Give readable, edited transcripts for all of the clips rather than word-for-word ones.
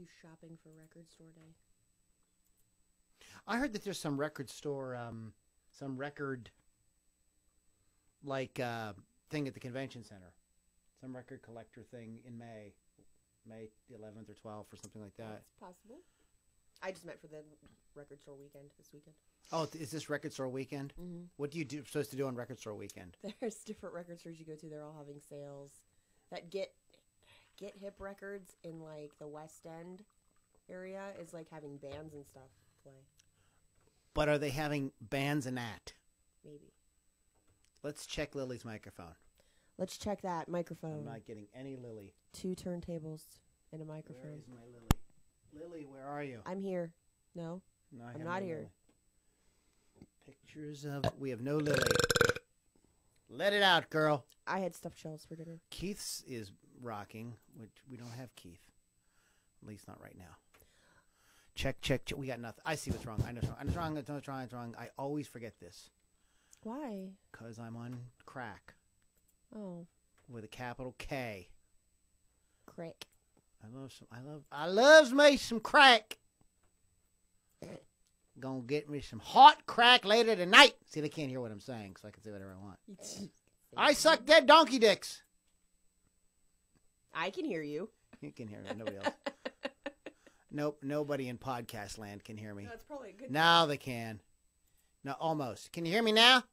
You shopping for record store day? I heard that there's some record store, some record like thing at the convention center, some record collector thing in May 11th or 12th or something like that. That's possible. I just meant for the record store weekend this weekend. Oh, is this record store weekend? Mm-hmm. What do you supposed to do on record store weekend? There's different record stores you go to. They're all having sales that get hip records in like the West End area is like having bands and stuff play. But are they having bands and that? Maybe. Let's check Lily's microphone. Let's check that microphone. I'm not getting any Lily. 2 turntables and a microphone. Where is my Lily? Lily, where are you? I'm here. No, I'm not here. Lily. Pictures of... We have no Lily. Let it out, girl. I had stuffed shells for dinner. Keith's is rocking, which we don't have Keith. At least not right now. Check. We got nothing. I see what's wrong. I know it's wrong. I always forget this. Why? Because I'm on crack. Oh. With a capital K. Crack. I loves me some crack. Gonna get me some hot crack later tonight. See, they can't hear what I'm saying, so I can say whatever I want. I suck dead donkey dicks. I can hear you. You can hear me. Nobody else. Nope, nobody in podcast land can hear me. That's probably a good Now they can. No, almost. Can you hear me now?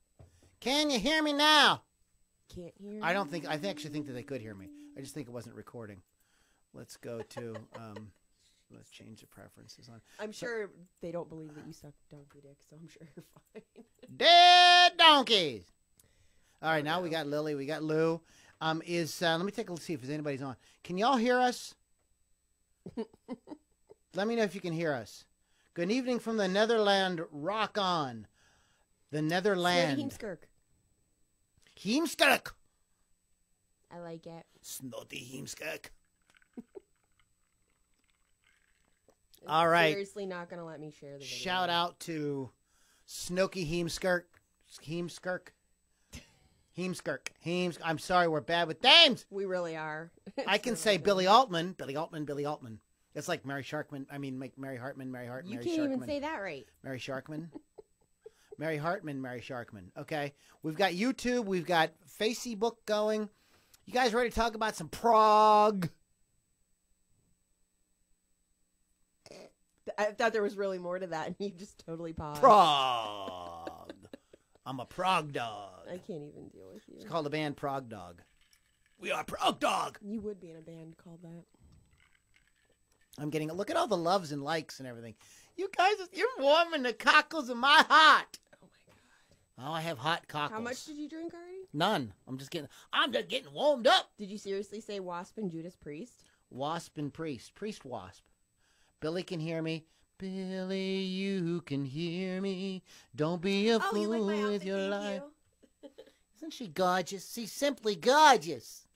Can you hear me now? Can't hear I actually think that they could hear me. I just think it wasn't recording. Let's go to, let's change the preferences on. I'm sure they don't believe that you suck donkey dick, so I'm sure you're fine. Dead donkeys. All right, now we got Lily, we got Lou. Let me take a look, see if anybody's on. Can y'all hear us? Let me know if you can hear us. Good evening from the Netherland. Rock on. The Netherland. Heemskerk. Heemskerk. I like it. Snotty Heemskerk. All right. Seriously not going to let me share the video. Shout out to Snooky Heemskerk. Heemskerk. I'm sorry, we're bad with names. We really are. I can say Billy Altman. Billy Altman. It's like Mary Sharkman. I mean, Mary Hartman. You can't even say that right. Mary Sharkman. Mary Hartman. Mary Sharkman. Okay. We've got YouTube. We've got Facebook going. You guys ready to talk about some prog? I thought there was really more to that, and you just totally paused. Prog. I'm a prog dog. I can't even deal with you. It's called the band Prog Dog. We are Prog Dog. You would be in a band called that. I'm getting a look at all the loves and likes and everything. You guys, you're warming the cockles of my heart. Oh my god. Oh, I have hot cockles. How much did you drink already? None. I'm just getting warmed up. Did you seriously say Wasp and Judas Priest? Wasp and Priest. Priest Wasp. Billy can hear me. Billy, you can hear me. Don't be a fool with your life. Isn't she gorgeous? She's simply gorgeous.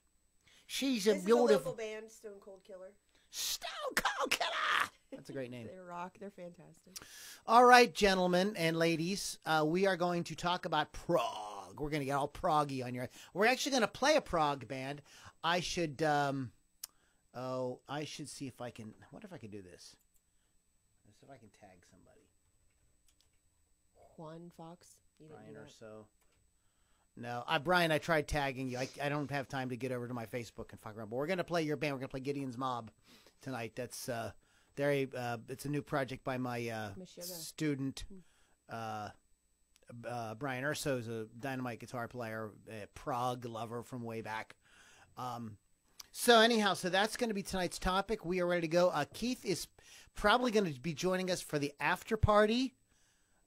She's a beautiful. This is a local band, Stone Cold Killer. Stone Cold Killer. That's a great name. They rock. They're fantastic. All right, gentlemen and ladies, we are going to talk about prog. We're going to get all proggy on your. We're actually going to play a prog band. I should see if I can. What if I can do this? Let's see if I can tag somebody. Juan Fox. Brian or so. No, Brian, I tried tagging you. I don't have time to get over to my Facebook and fuck around. But we're going to play your band. We're going to play Gideon's Mob tonight. That's it's a new project by my student, Brian Urso's a dynamite guitar player, a prog lover from way back. So anyhow, so that's going to be tonight's topic. We are ready to go. Keith is probably going to be joining us for the after party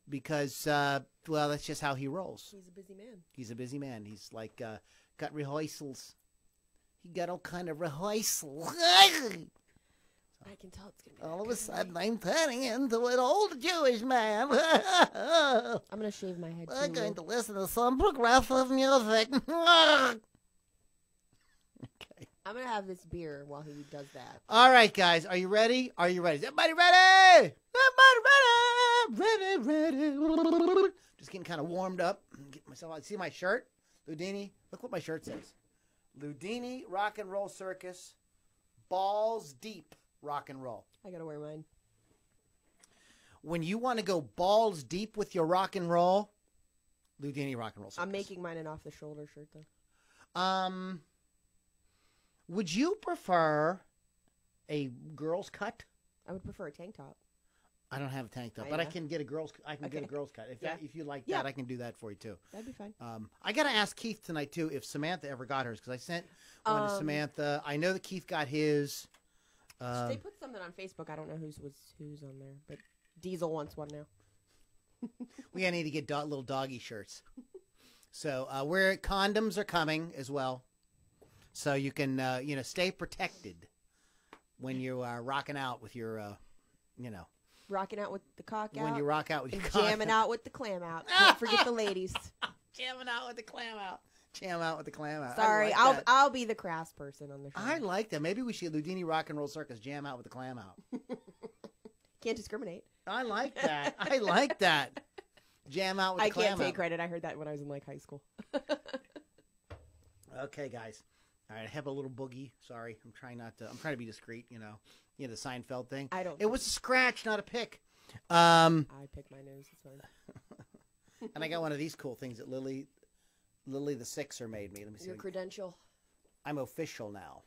because, well, that's just how he rolls. He's a busy man. He's a busy man. He's like got rehearsals. He got all kind of rehearsals. I can tell it's going to be all of a sudden, I'm turning into an old Jewish man. I'm going to shave my head, We're going to listen to some progressive music. Okay. I'm going to have this beer while he does that. All right, guys. Are you ready? Are you ready? Is everybody ready? Everybody ready? Just getting kind of warmed up. Get myself out. See my shirt? Ludini. Look what my shirt says. Ludini Rock and Roll Circus. Balls Deep rock and roll? I gotta wear mine. When you want to go balls deep with your rock and roll, Ludini Rock and Roll Circus. I'm making mine an off-the-shoulder shirt, though. Would you prefer a girl's cut? I would prefer a tank top. I don't have a tank top, I but I know. can get a girl's. I can get a girl's cut. If you like that, I can do that for you too. That'd be fine. I got to ask Keith tonight too if Samantha ever got hers because I sent one to Samantha. I know that Keith got his. They put something on Facebook. I don't know who's on there, but Diesel wants one now. We need to get little doggy shirts. So where condoms are coming as well, so you can stay protected when you are rocking out with your Rocking out with the cock out. when you rock out with your and cock jamming out with the clam out. Can't forget the ladies. jamming out with the clam out. Jam out with the clam out. Sorry, I like that. I'll be the crass person on the show. I like that. Maybe we should Ludini Rock and Roll Circus jam out with the clam out. Can't discriminate. I like that. I like that. Jam out with the clam out. I can't take credit. I heard that when I was in high school. Okay, guys. All right, I have a little boogie. Sorry, I'm trying to be discreet. The Seinfeld thing. It was a scratch, not a pick. I pick my nose. It's fine. And I got one of these cool things that Lily the Sixer made me. Let me see. Your credential. I'm official now.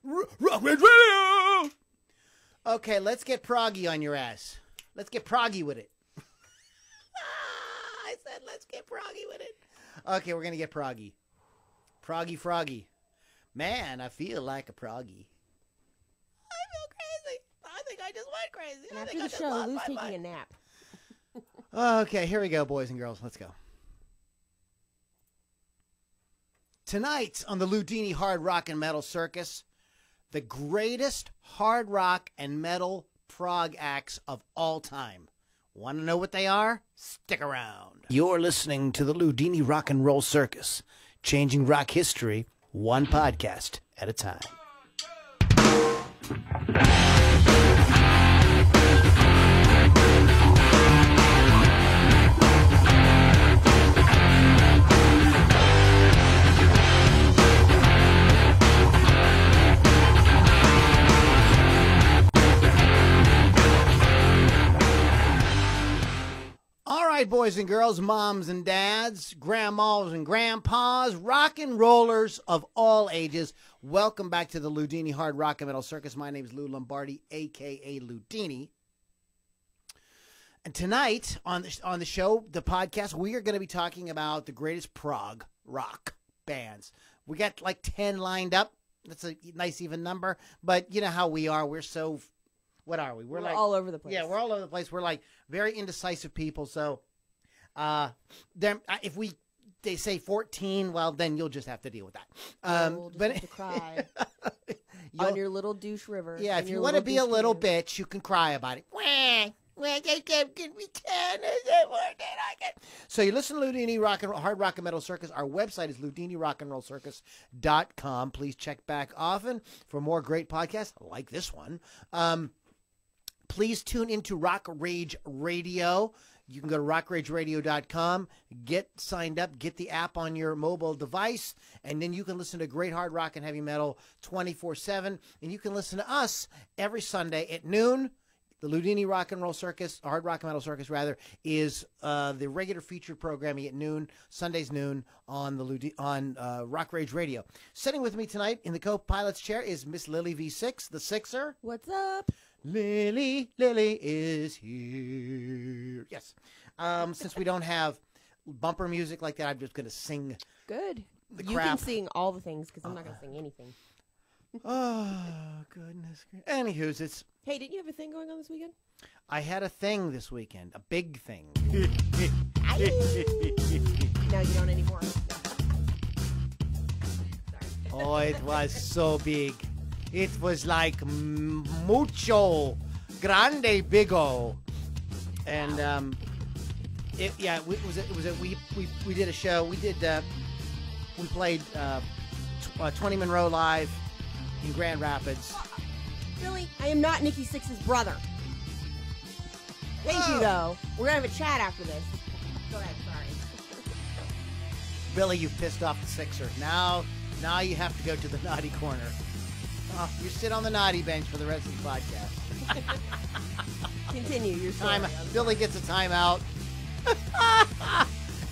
Rock Red Radio. Okay, let's get proggy on your ass. Let's get proggy with it. I said let's get proggy with it. Okay, we're gonna get proggy. Proggy froggy. Man, I feel like a proggy. I feel crazy. I think I just went crazy. And after the show, Lou's taking a nap. Okay, here we go, boys and girls. Let's go. Tonight on the Ludini Hard Rock and Metal Circus, the greatest hard rock and metal prog acts of all time. Want to know what they are? Stick around. You're listening to the Ludini Rock and Roll Circus, changing rock history one podcast at a time. All right, boys and girls, moms and dads, grandmas and grandpas, rock and rollers of all ages, welcome back to the Ludini Hard Rock and Metal Circus. My name is Lou Lombardi, a.k.a. Ludini. And tonight on the show, the podcast, we are going to be talking about the greatest prog rock bands. We got like 10 lined up. That's a nice even number. But you know how we are. We're so... What are we? We're like all over the place. Yeah, we're all over the place. We're like very indecisive people. So, if they say 14, well, then you'll just have to deal with that. We'll just have to cry on your little douche river. Yeah, if you want to be a little bitch, you can cry about it. So you listen to Ludini Hard Rock and Metal Circus. Our website is ludinirockandrollcircus.com. Please check back often for more great podcasts like this one. Please tune into Rock Rage Radio. You can go to rockrageradio.com, get signed up, get the app on your mobile device, and then you can listen to great hard rock and heavy metal 24/7. And you can listen to us every Sunday at noon. The Ludini Rock and Roll Circus, Hard Rock and Metal Circus, rather, is the regular featured programming at noon, Sundays noon, on Rock Rage Radio. Sitting with me tonight in the co-pilot's chair is Miss Lily V6, the Sixer. What's up? Lily is here. Yes. Since we don't have bumper music like that, I'm just going to sing. Good. The you crap. can sing all the things because I'm not going to sing anything. Oh, goodness. Anywho's, it's... Hey, didn't you have a thing going on this weekend? I had a thing this weekend. A big thing. No, you don't anymore. Oh, it was so big. It was like mucho grande bigo, and we did a show. We played 20 Monroe live in Grand Rapids. Really? I am not Nikki Sixx's brother. Thank you, though. We're gonna have a chat after this. Go ahead. Sorry. Billy, you've pissed off the Sixer. Now you have to go to the naughty corner. Oh, you sit on the naughty bench for the rest of the podcast. Continue your story. Billy gets a timeout.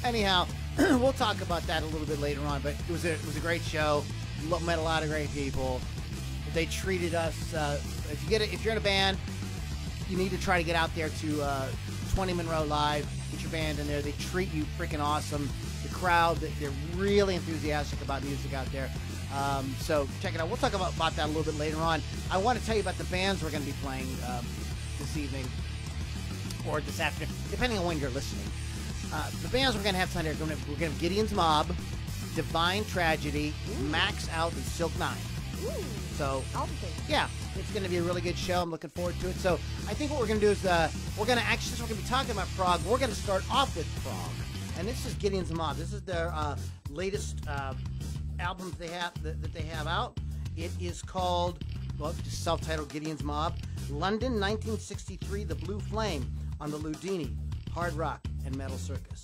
Anyhow, we'll talk about that a little bit later on. But it was a great show. Met a lot of great people. They treated us. If you're in a band, you need to try to get out there to 20 Monroe Live. Get your band in there. They treat you freaking awesome. The crowd, they're really enthusiastic about music out there. So check it out. We'll talk about that a little bit later on. I want to tell you about the bands we're going to be playing this evening or this afternoon, depending on when you're listening. The bands we're going to have tonight we're going to have Gideon's Mob, Divine Tragedy, Max Out, and Silk Nine. Ooh. So, yeah, it's going to be a really good show. I'm looking forward to it. So, I think what we're going to do is we're going to be talking about Prog. We're going to start off with Prog. And this is Gideon's Mob. This is their latest album that they have out. It is called, just self-titled Gideon's Mob. London, 1963, The Blue Flame on the Ludini, Hard Rock and Metal Circus.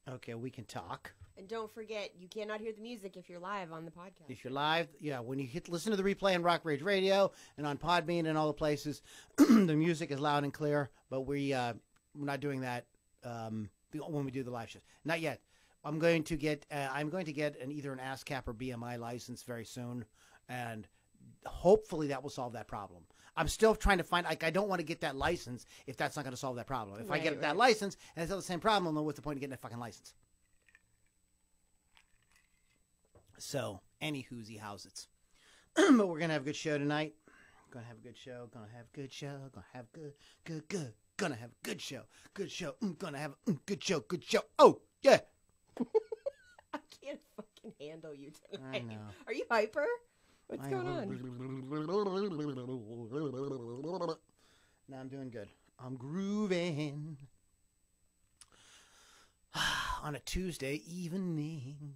Okay, we can talk. And don't forget, you cannot hear the music if you're live on the podcast. If you're live, when you listen to the replay on Rock Rage Radio and on Podbean and all the places, the music is loud and clear. But we're not doing that when we do the live shows. Not yet. I'm going to get either an ASCAP or BMI license very soon, and hopefully that will solve that problem. I'm still trying to find, I don't want to get that license if that's not going to solve that problem. If I get that license and it's still the same problem, then what's the point of getting that fucking license? So, anywhoozy, how's it? But we're going to have a good show tonight. Gonna have a good show. Gonna have a good show. Gonna have good. Gonna have a good show. Good show. Gonna have a good show. Good show. Oh, yeah. I can't fucking handle you tonight. I know. Are you hyper? What's going on? No, I'm doing good. I'm grooving. On a Tuesday evening.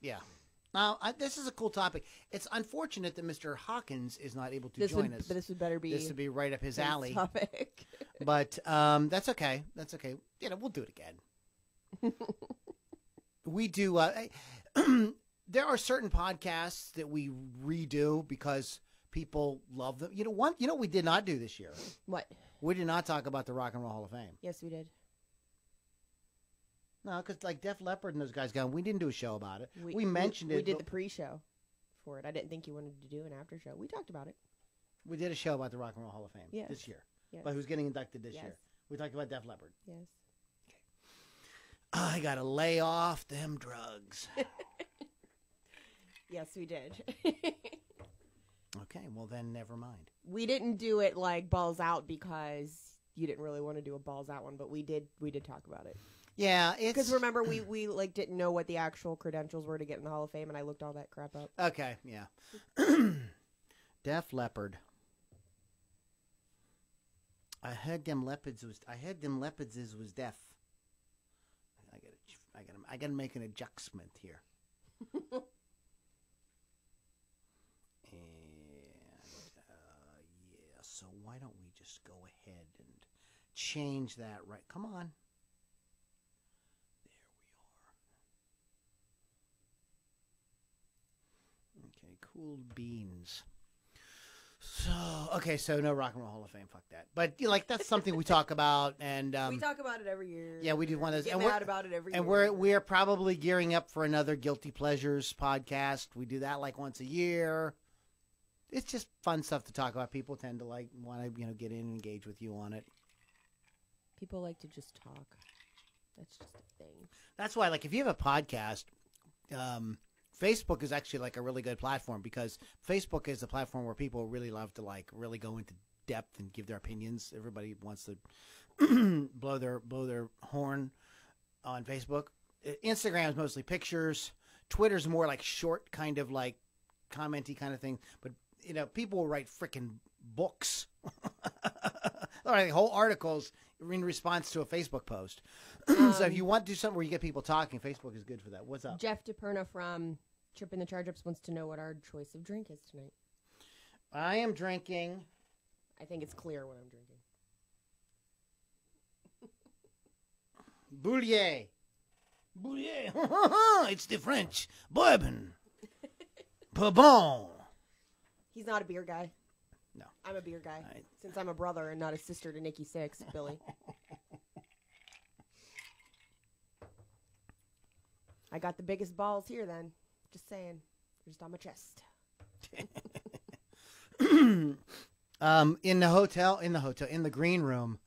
Yeah. Now, this is a cool topic. It's unfortunate that Mr. Hawkins is not able to join us. But this would better be. This would be right up his alley. Topic. But that's okay. That's okay. We'll do it again. We do. There are certain podcasts that we redo because people love them. You know what we did not do this year? What? We did not talk about the Rock and Roll Hall of Fame. Yes, we did. No, because like Def Leppard and those guys we didn't do a show about it. We mentioned it. We did the pre-show for it. I didn't think you wanted to do an after show. We talked about it. We did a show about the Rock and Roll Hall of Fame this year. Yes. But who's getting inducted this year? We talked about Def Leppard. Yes. Okay. I got to lay off them drugs. Yes, we did. Okay, well then never mind. We didn't do it like balls out because you didn't really want to do a balls out one, but we did talk about it. Yeah, it's because remember we like didn't know what the actual credentials were to get in the Hall of Fame, and I looked all that crap up. Okay, yeah. Def Leppard. I heard them leopards was deaf. I gotta make an adjustment here. So why don't we just go ahead and change that right? Come on. There we are. Okay, cool beans. So no Rock and Roll Hall of Fame. Fuck that. But that's something we talk about, and we talk about it every year. Yeah, we do one of those. Get mad about it every year. And we're probably gearing up for another Guilty Pleasures podcast. We do that like once a year. It's just fun stuff to talk about. People tend to want to get in and engage with you on it. People like to just talk. That's just a thing. That's why, if you have a podcast, Facebook is actually a really good platform because Facebook is a platform where people really love to really go into depth and give their opinions. Everybody wants to blow their horn on Facebook. Instagram is mostly pictures. Twitter's more short kind of commenty kind of thing. But people will write freaking books or whole articles in response to a Facebook post. So if you want to do something where you get people talking, Facebook is good for that. What's up? Jeff DePerna from Tripping the Charge Ups wants to know what our choice of drink is tonight. I am drinking. I think it's clear what I'm drinking. Boulier. Boulier. It's the French. Bourbon. Bourbon. He's not a beer guy. No. I'm a beer guy. Since I'm a brother and not a sister to Nikki Sixx, Billy. I got the biggest balls here then. Just saying. They're just on my chest. In the green room,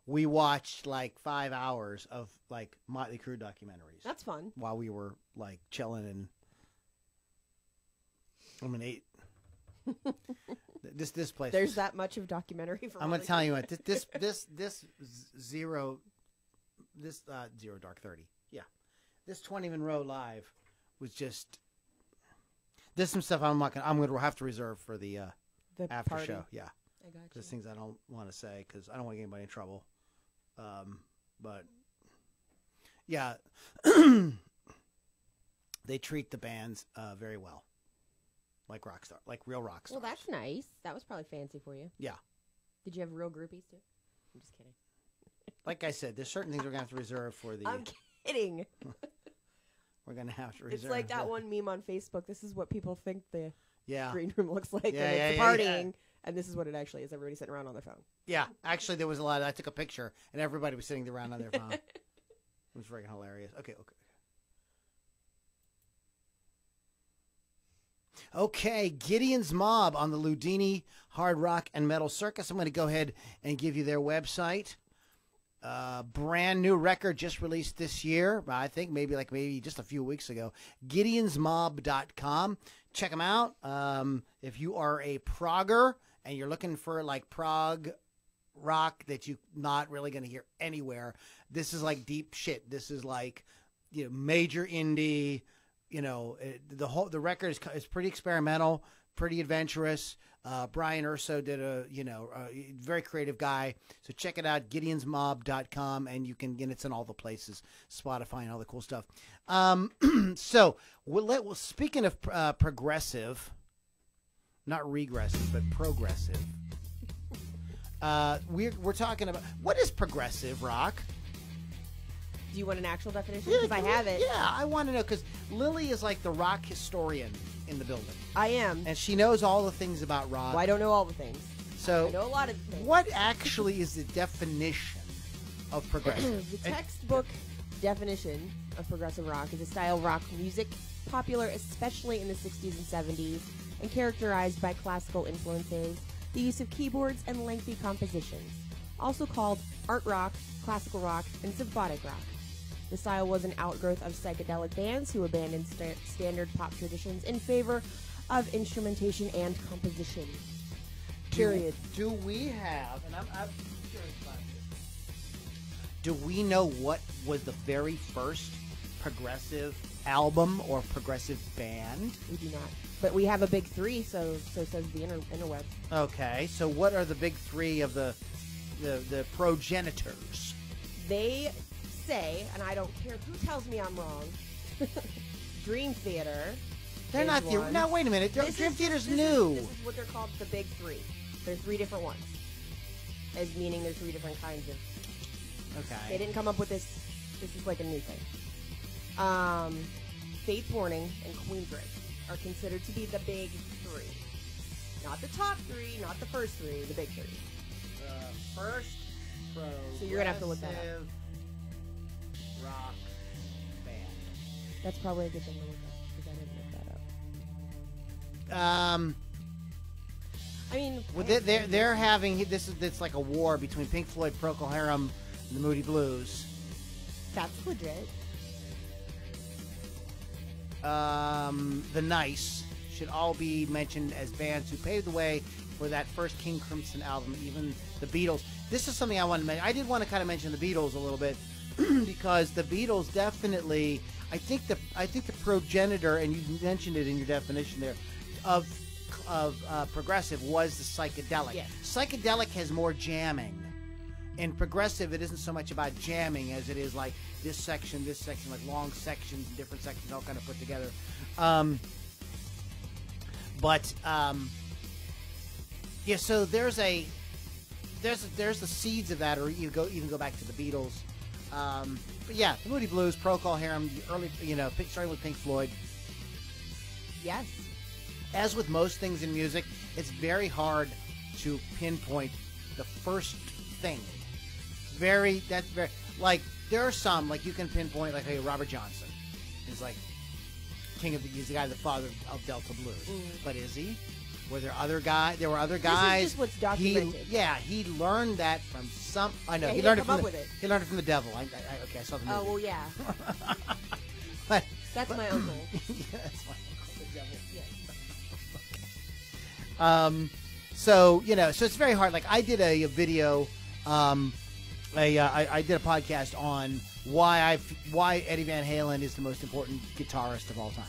we watched like 5 hours of like Motley Crue documentaries. That's fun. While we were like chilling and this place. There's that much of documentary for. I'm gonna tell you what this Zero Dark 30. Yeah, this 20 Monroe Live was just. There's some stuff I'm gonna have to reserve for the after party. show. Yeah, I got you. There's things I don't want to say because I don't want to get anybody in trouble. But yeah, they treat the bands very well, like real rock stars. Well, that's nice. That was probably fancy for you. Yeah. Did you have real groupies too? I'm just kidding. Like I said, there's certain things we're gonna have to reserve for the. I'm kidding. We're gonna have to reserve. It's like that one meme on Facebook. This is what people think the Yeah. green room looks like when it's partying, and this is what it actually is. Everybody sitting around on their phone. Yeah, actually, there was a lot. I took a picture, and everybody was sitting around on their phone. It was freaking hilarious. Okay, Gideon's Mob on the Ludini Hard Rock and Metal Circus. I'm going to go ahead and give you their website. Brand new record just released this year. I think maybe just a few weeks ago. GideonsMob.com. Check them out. If you are a progger and you're looking for like prog rock that you're not really going to hear anywhere, this is like deep shit. This is like, major indie. The record is pretty experimental, pretty adventurous. Brian Urso did a very creative guy. So check it out, GideonsMob.com, and you can get it's in all the places, Spotify and all the cool stuff. So speaking of progressive, not regressive, but progressive. We're talking about what is progressive rock. Do you want an actual definition? Because I have it. Yeah, I want to know because Lily is like the rock historian in the building. I am. And she knows all the things about rock. Well, I don't know all the things. So I know a lot of things. What actually is the definition of progressive? The textbook definition of progressive rock is a style of rock music popular especially in the 60s and 70s and characterized by classical influences, the use of keyboards, and lengthy compositions. Also called art rock, classical rock, and symphonic rock. The style was an outgrowth of psychedelic bands who abandoned standard pop traditions in favor of instrumentation and composition. Period. Do we have, and I'm curious about this, do we know what was the very first progressive album or progressive band? We do not. But we have a big three, so says the interweb. Okay, so what are the big three of the progenitors? They say, and I don't care who tells me I'm wrong, Dream Theater. They're not the. Now wait a minute. Dream Theater's new. This is what they're called, the big three. There's three different ones, as meaning there's three different kinds of. Okay. They didn't come up with this. This is like a new thing. Faith Warning and Queensrÿche are considered to be the big three. Not the top three, not the first three, the big three. The first progressive So you're gonna have to look that up. Rock band. That's probably a good thing to look up because I didn't look that up. I mean, Well, they're having it's like a war between Pink Floyd, Procol Harum, and the Moody Blues. That's legit. The Nice should all be mentioned as bands who paved the way for that first King Crimson album. Even the Beatles. This is something I want to mention. I did want to kind of mention the Beatles a little bit because the Beatles definitely. I think the progenitor, and you mentioned it in your definition there, of progressive was the psychedelic. Yes. Psychedelic has more jamming. In progressive, it isn't so much about jamming as it is like this section, like long sections, different sections all kind of put together. Yeah, so there's the seeds of that, or you even go back to the Beatles. But yeah, the Moody Blues, Procol Harum, early, starting with Pink Floyd. Yes. As with most things in music, it's very hard to pinpoint the first thing. Like there are some, like you can pinpoint, like Robert Johnson is like he's the guy, the father of Delta Blues. But is he? Were there other guys? There were other guys. This is just what's documented. He learned that from some. I know yeah, he learned it from he learned it from the devil. Okay, I saw the movie. Oh well, yeah. But that's my uncle. Yeah, that's my uncle, the devil. Yeah. So so it's very hard. Like I did a video. I did a podcast on why Eddie Van Halen is the most important guitarist of all time,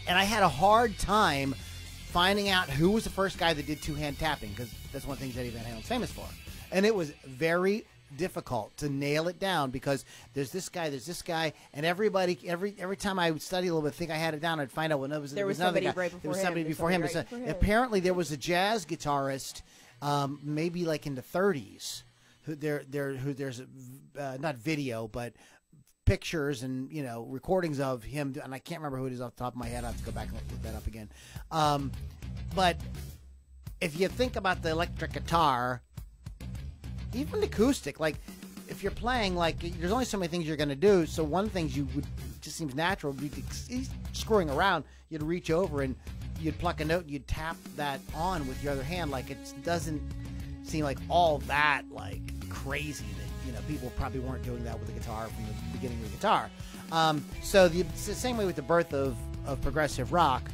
and I had a hard time finding out who was the first guy that did two-hand tapping, because that's one of the things Eddie Van Halen's famous for. And it was very difficult to nail it down, because there's this guy, and every time I would study a little bit, think I had it down, I'd find out, well, no, there was another guy. Right before there was somebody before him. Apparently there was a jazz guitarist, maybe like in the 30s, who there's not video, but pictures and recordings of him, and I can't remember who it is off the top of my head. I have to go back and look that up again. But if you think about the electric guitar, even acoustic, like if you're playing, like there's only so many things you're going to do. So one of the things just seems natural would be screwing around. You'd reach over and you'd pluck a note and you'd tap that on with your other hand. Like it doesn't seem like all that like crazy that people probably weren't doing that with the guitar from the beginning of the guitar. So it's the same way with the birth of progressive rock.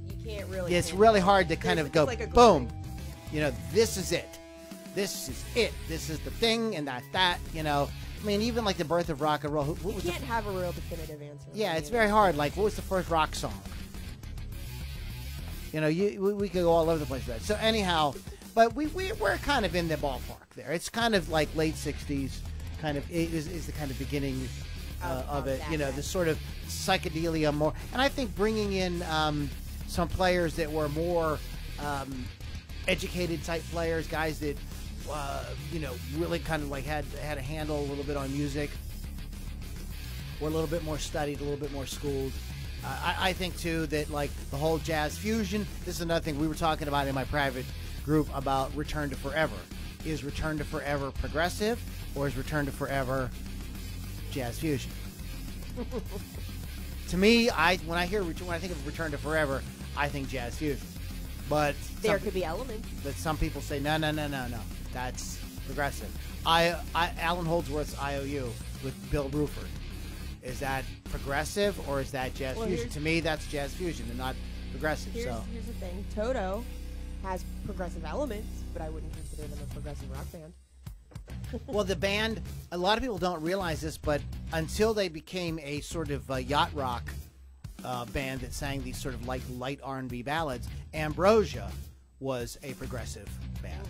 You can't really. It's really hard to kind of go, like boom, this is it. This is it. This is the thing, and that. I mean, even like the birth of rock and roll. You can't have a real definitive answer. Yeah, it's very hard. Like, what was the first rock song? We could go all over the place with that. So anyhow. But we're kind of in the ballpark there. It's kind of like late 60s, kind of is the kind of beginning of it. This sort of psychedelia more. And I think bringing in some players that were more educated type players, guys that really kind of like had a handle a little bit on music, were a little bit more studied, a little bit more schooled. I think too that like the whole jazz fusion. This is another thing we were talking about in my private group about Return to Forever. Is Return to Forever progressive, or is Return to Forever jazz fusion? To me, when I think of Return to Forever, I think jazz fusion. But there could be elements. But some people say no, that's progressive. Alan Holdsworth's IOU with Bill Bruford. Is that progressive or is that jazz fusion? To me, that's jazz fusion and not progressive. Here's the thing: Toto has progressive elements, but I wouldn't consider them a progressive rock band. Well, the band, a lot of people don't realize this, but until they became a sort of yacht rock band that sang these sort of light R&B ballads, Ambrosia was a progressive band.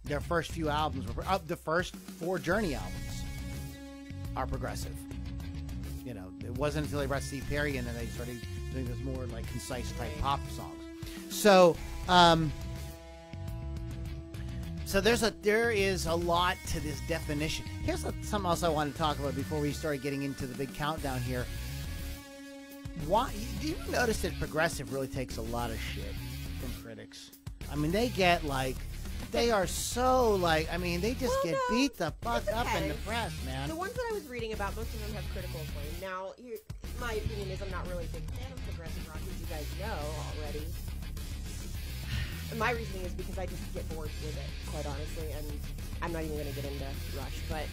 Their first few albums were the first 4 Journey albums are progressive. It wasn't until they brought Steve Perry in and they started doing those more like concise type pop songs. So, there is a lot to this definition. Here's something else I want to talk about before we start getting into the big countdown here. Why do you notice that progressive really takes a lot of shit from critics? I mean, they get like, they are so like, I mean, they just get beat the fuck up in the press, man. The ones that I was reading about, most of them have critical acclaim. Now, my opinion is I'm not really a big fan of progressive rock, as you guys know already. My reasoning is because I just get bored with it, quite honestly, and I'm not even going to get into Rush. But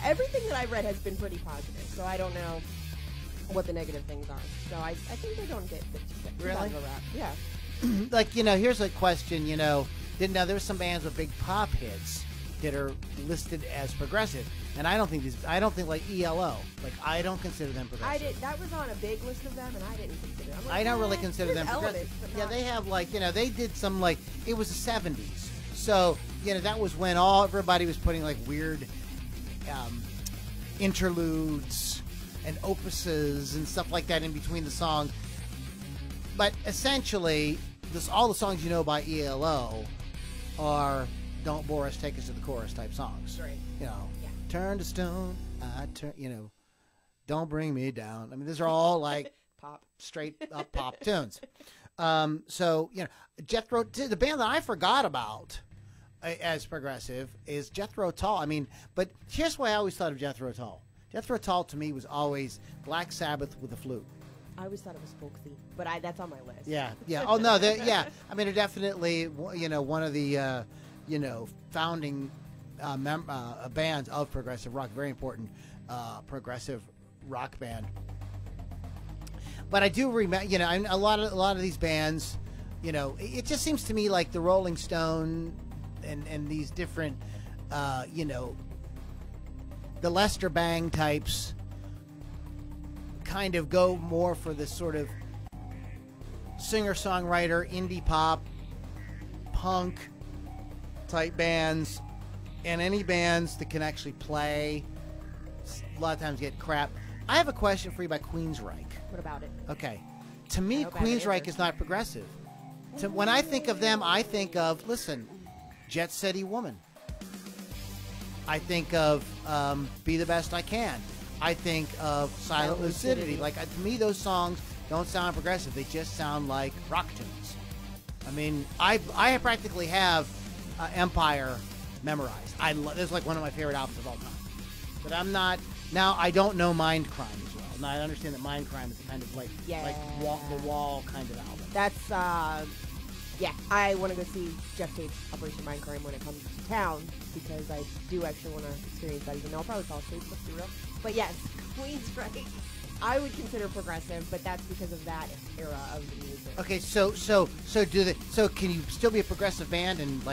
everything that I've read has been pretty positive, so I don't know what the negative things are. So I think they don't get really a rap. Yeah. Like, here's a question, now there were some bands with big pop hits that are listed as progressive, and I don't think like ELO, like I don't consider them progressive. That was on a big list of them, and I didn't consider them. I don't really consider them progressive. Yeah, they have like, they did some like, it was the 70s, so that was when everybody was putting like weird interludes and opuses and stuff like that in between the song. But essentially, all the songs you know by ELO are "Don't Bore Us, Take Us to the Chorus" type songs. Right. Turn to stone, I turn. Don't bring me down. I mean, these are all like Pop. straight up pop tunes. So Jethro, the band that I forgot about as progressive is Jethro Tull. I mean, but here's why I always thought of Jethro Tull. Jethro Tull to me was always Black Sabbath with a flute. I always thought it was folksy, but that's on my list. Yeah. Oh no, yeah. I mean, they're definitely one of the founding bands of progressive rock. Very important progressive rock band. But I do remember, a lot of these bands, it just seems to me like the Rolling Stone and these different, the Lester Bang types kind of go more for this sort of singer-songwriter, indie pop, punk type bands, and any bands that can actually play a lot of times get crap. I have a question for you about Queensryche. What about it? Okay. To me, Queensryche is not progressive. When I think of them, I think of, Jet Setty Woman. I think of Be the Best I Can. I think of Silent Lucidity. To me, those songs don't sound progressive. They just sound like rock tunes. I mean, I practically have Empire memorized. This is like one of my favorite albums of all time. But I'm not. Now, I don't know Mind Crime as well. Now, I understand that Mind Crime is kind of like the Wall kind of album. That's, I want to go see Jeff Tate's Operation Mind Crime when it comes to town, because I do actually want to experience that, even though I'll probably fall asleep, let's be real. But yes, Queensryche, I would consider progressive, but that's because of that era of the music. Okay, so can you still be a progressive band and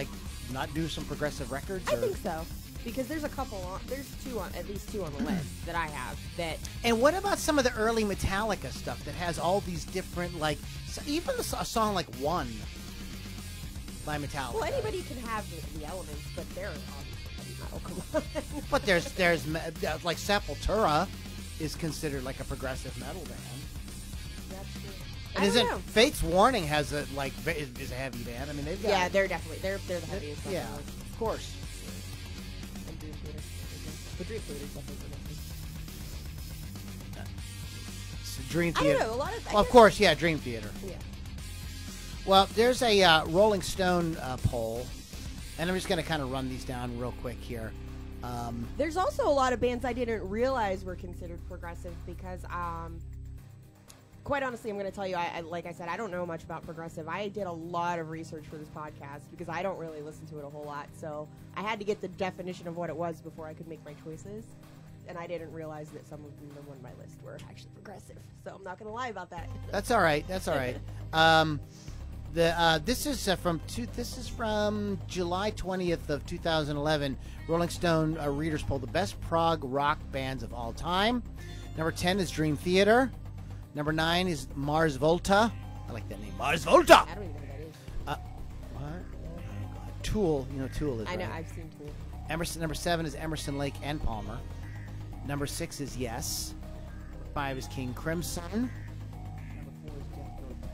not do some progressive records? I think so. Because there's at least two on the list that I have that. And what about some of the early Metallica stuff that has all these different, even a song like One by Metallica? Well, anybody can have the elements, but they're obviously heavy metal. Come on. But there's Sepultura is considered like a progressive metal band. That's true. And isn't Fate's Warning is a heavy band? I mean, they've got they're definitely they're the heaviest. Yeah, of course. Dream Theater. The Dream Theater is definitely Dream Theater. I don't know, a lot of. Well, of course, yeah, Dream Theater. Yeah. Well, there's a Rolling Stone poll, and I'm just going to kind of run these down real quick here. There's also a lot of bands I didn't realize were considered progressive because, quite honestly, I'm going to tell you, like I said, I don't know much about progressive. I did a lot of research for this podcast because I don't really listen to it a whole lot. So I had to get the definition of what it was before I could make my choices. And I didn't realize that some of them on my list were actually progressive. So I'm not going to lie about that. That's all right. That's all right. This is from July 20th of 2011. Rolling Stone readers poll the best prog rock bands of all time. Number 10 is Dream Theater. Number 9 is Mars Volta. I like that name, Mars Volta. I don't even know who that is. What? Tool. You know Tool is. I know. Right? I've seen Tool. Number 7 is Emerson, Lake and Palmer. Number 6 is Yes. Number 5 is King Crimson. Number 4 is Jethro Tull.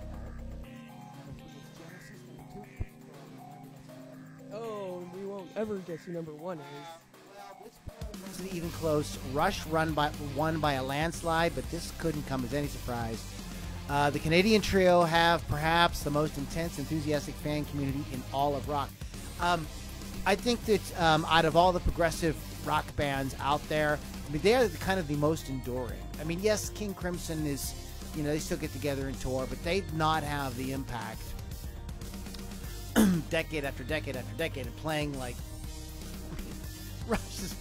Number 3 is Genesis. Number 2. Oh, we won't ever guess who number 1 is. Isn't even close. Rush won by a landslide, but this couldn't come as any surprise. The Canadian trio have perhaps the most intense, enthusiastic fan community in all of rock. I think that out of all the progressive rock bands out there, I mean, they are kind of the most enduring. I mean, yes, King Crimson is, they still get together and tour, but they not have the impact decade after decade after decade of playing like Rush is,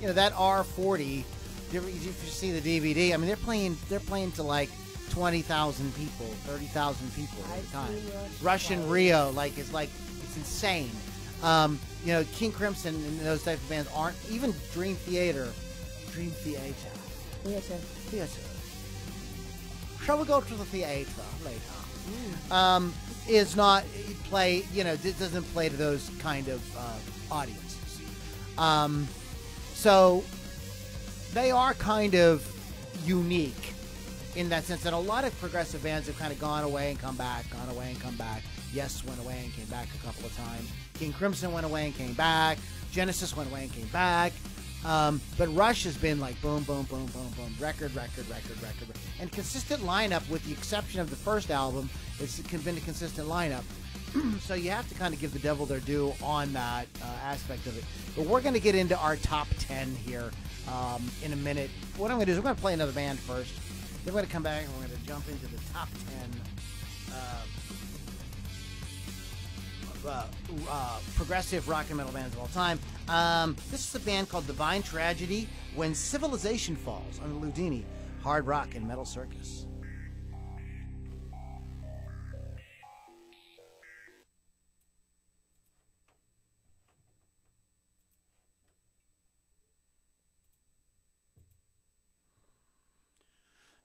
that R40. If you see the DVD, I mean, they're playing to like 20,000 people, 30,000 people at a time. Rush in Rio, it's insane. King Crimson and those type of bands aren't even Dream Theater. Theater. Shall we go to the theater later? is not play. Doesn't play to those kind of audiences. So they are kind of unique in that sense that a lot of progressive bands have kind of gone away and come back, gone away and come back. Yes went away and came back a couple of times. King Crimson went away and came back. Genesis went away and came back. But Rush has been like boom, boom, boom, boom, boom, record. And consistent lineup, with the exception of the first album, it's been a consistent lineup. So you have to kind of give the devil their due on that aspect of it. But we're going to get into our top 10 here in a minute. What I'm going to do is we're going to play another band first. Then we're going to come back and we're going to jump into the top 10 progressive rock and metal bands of all time. This is a band called Divine Tragedy, When Civilization Falls, on the Ludini Hard Rock and Metal Circus.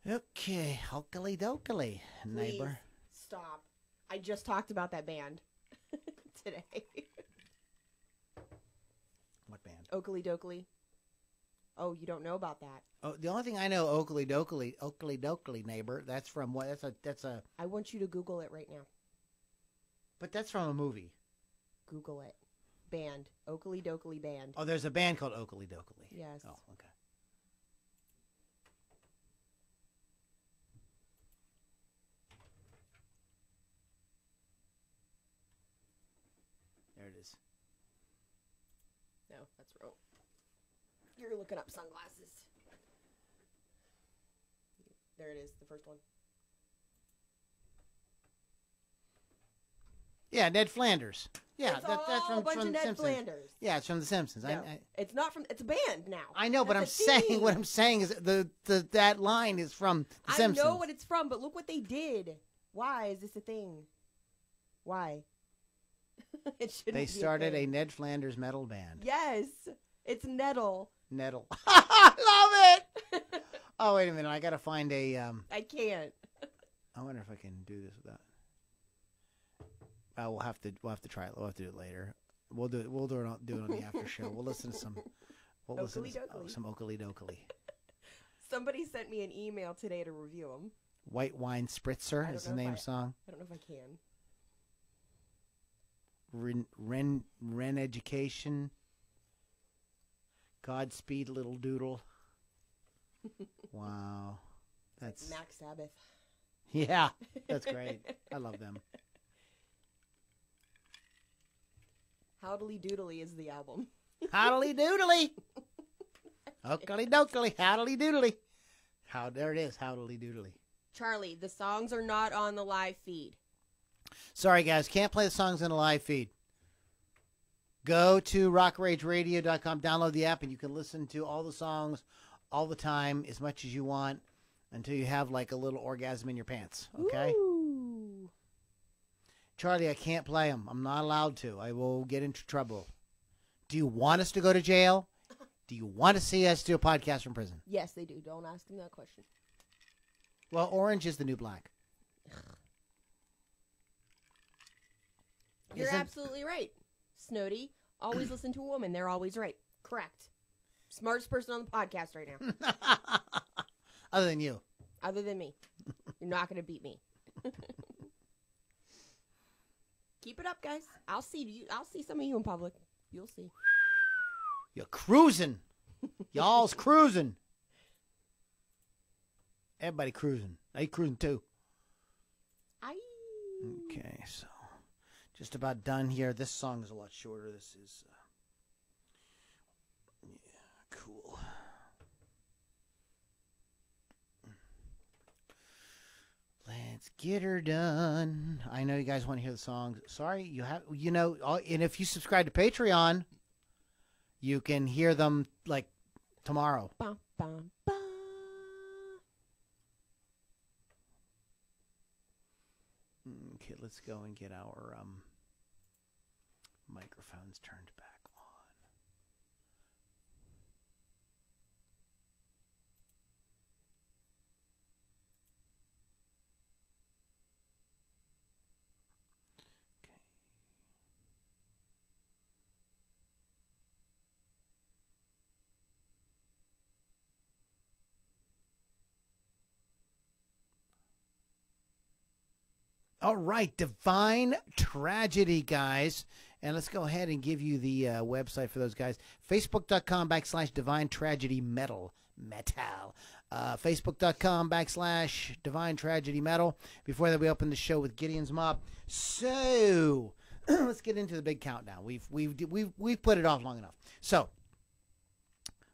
Okay, hokey dokey, neighbor. Please stop. I just talked about that band today. What band? Oakley Dokley. Oh, you don't know about that? Oh, the only thing I know, Oakley Dokley, neighbor. That's from what? That's a. I want you to Google it right now. But that's from a movie. Google it. Band. Oakley Dokley band. Oh, there's a band called Oakley Dokley. Yes. Oh, okay. There it is. No, that's wrong. You're looking up sunglasses. There it is, the first one. Yeah, Ned Flanders. Yeah, it's that's from bunch of The Ned Simpsons. Flanders. Yeah, it's from The Simpsons. No, it's not from. It's a band now. I know, but That's what I'm saying is that line is from The Simpsons. I know what it's from, but look what they did. Why is this a thing? Why? It shouldn't. They started be a Ned Flanders metal band. Yes, it's Nettle. Nettle. I love it. Oh, wait a minute. I got to find a. I can't. I wonder if I can do this without. We'll have to try it. We'll have to do it later. We'll do it on the after show. We'll listen to some. We'll listen to some Oakley Dokley. Somebody sent me an email today to review them. White Wine Spritzer is the name song. I don't know if I can. Ren Education. Godspeed, Little Doodle. Wow, that's Max Sabbath. Yeah, that's great. I love them. Howdly Doodly is the album. Howdly Doodly. Oakley Dokley. Howdly Doodly. There it is. Howdly Doodly. Charlie, the songs are not on the live feed. Sorry, guys. Can't play the songs in the live feed. Go to rockrageradio.com, download the app, and you can listen to all the songs all the time as much as you want until you have like a little orgasm in your pants. Okay? Ooh. Charlie, I can't play them. I'm not allowed to. I will get into trouble. Do you want us to go to jail? Do you want to see us do a podcast from prison? Yes, they do. Don't ask them that question. Well, orange is the new black. You're absolutely right. Snowdy, always listen to a woman. They're always right. Correct. Smartest person on the podcast right now. Other than you. Other than me. You're not going to beat me. Keep it up, guys. I'll see some of you in public. You'll see. You're cruising. Y'all's cruising. Everybody cruising. I cruising too. Okay, so just about done here. This song is a lot shorter. This is cool. Let's get her done. I know you guys want to hear the songs. Sorry, and if you subscribe to Patreon, you can hear them like tomorrow. Bum, bum, bum. Okay, let's go and get our microphones turned back on. All right, Divine Tragedy, guys. And let's go ahead and give you the website for those guys. Facebook.com/Divine Tragedy Metal. Facebook.com/Divine Tragedy Metal. Before that, we opened the show with Gideon's Mob. So let's get into the big countdown. We've put it off long enough. So,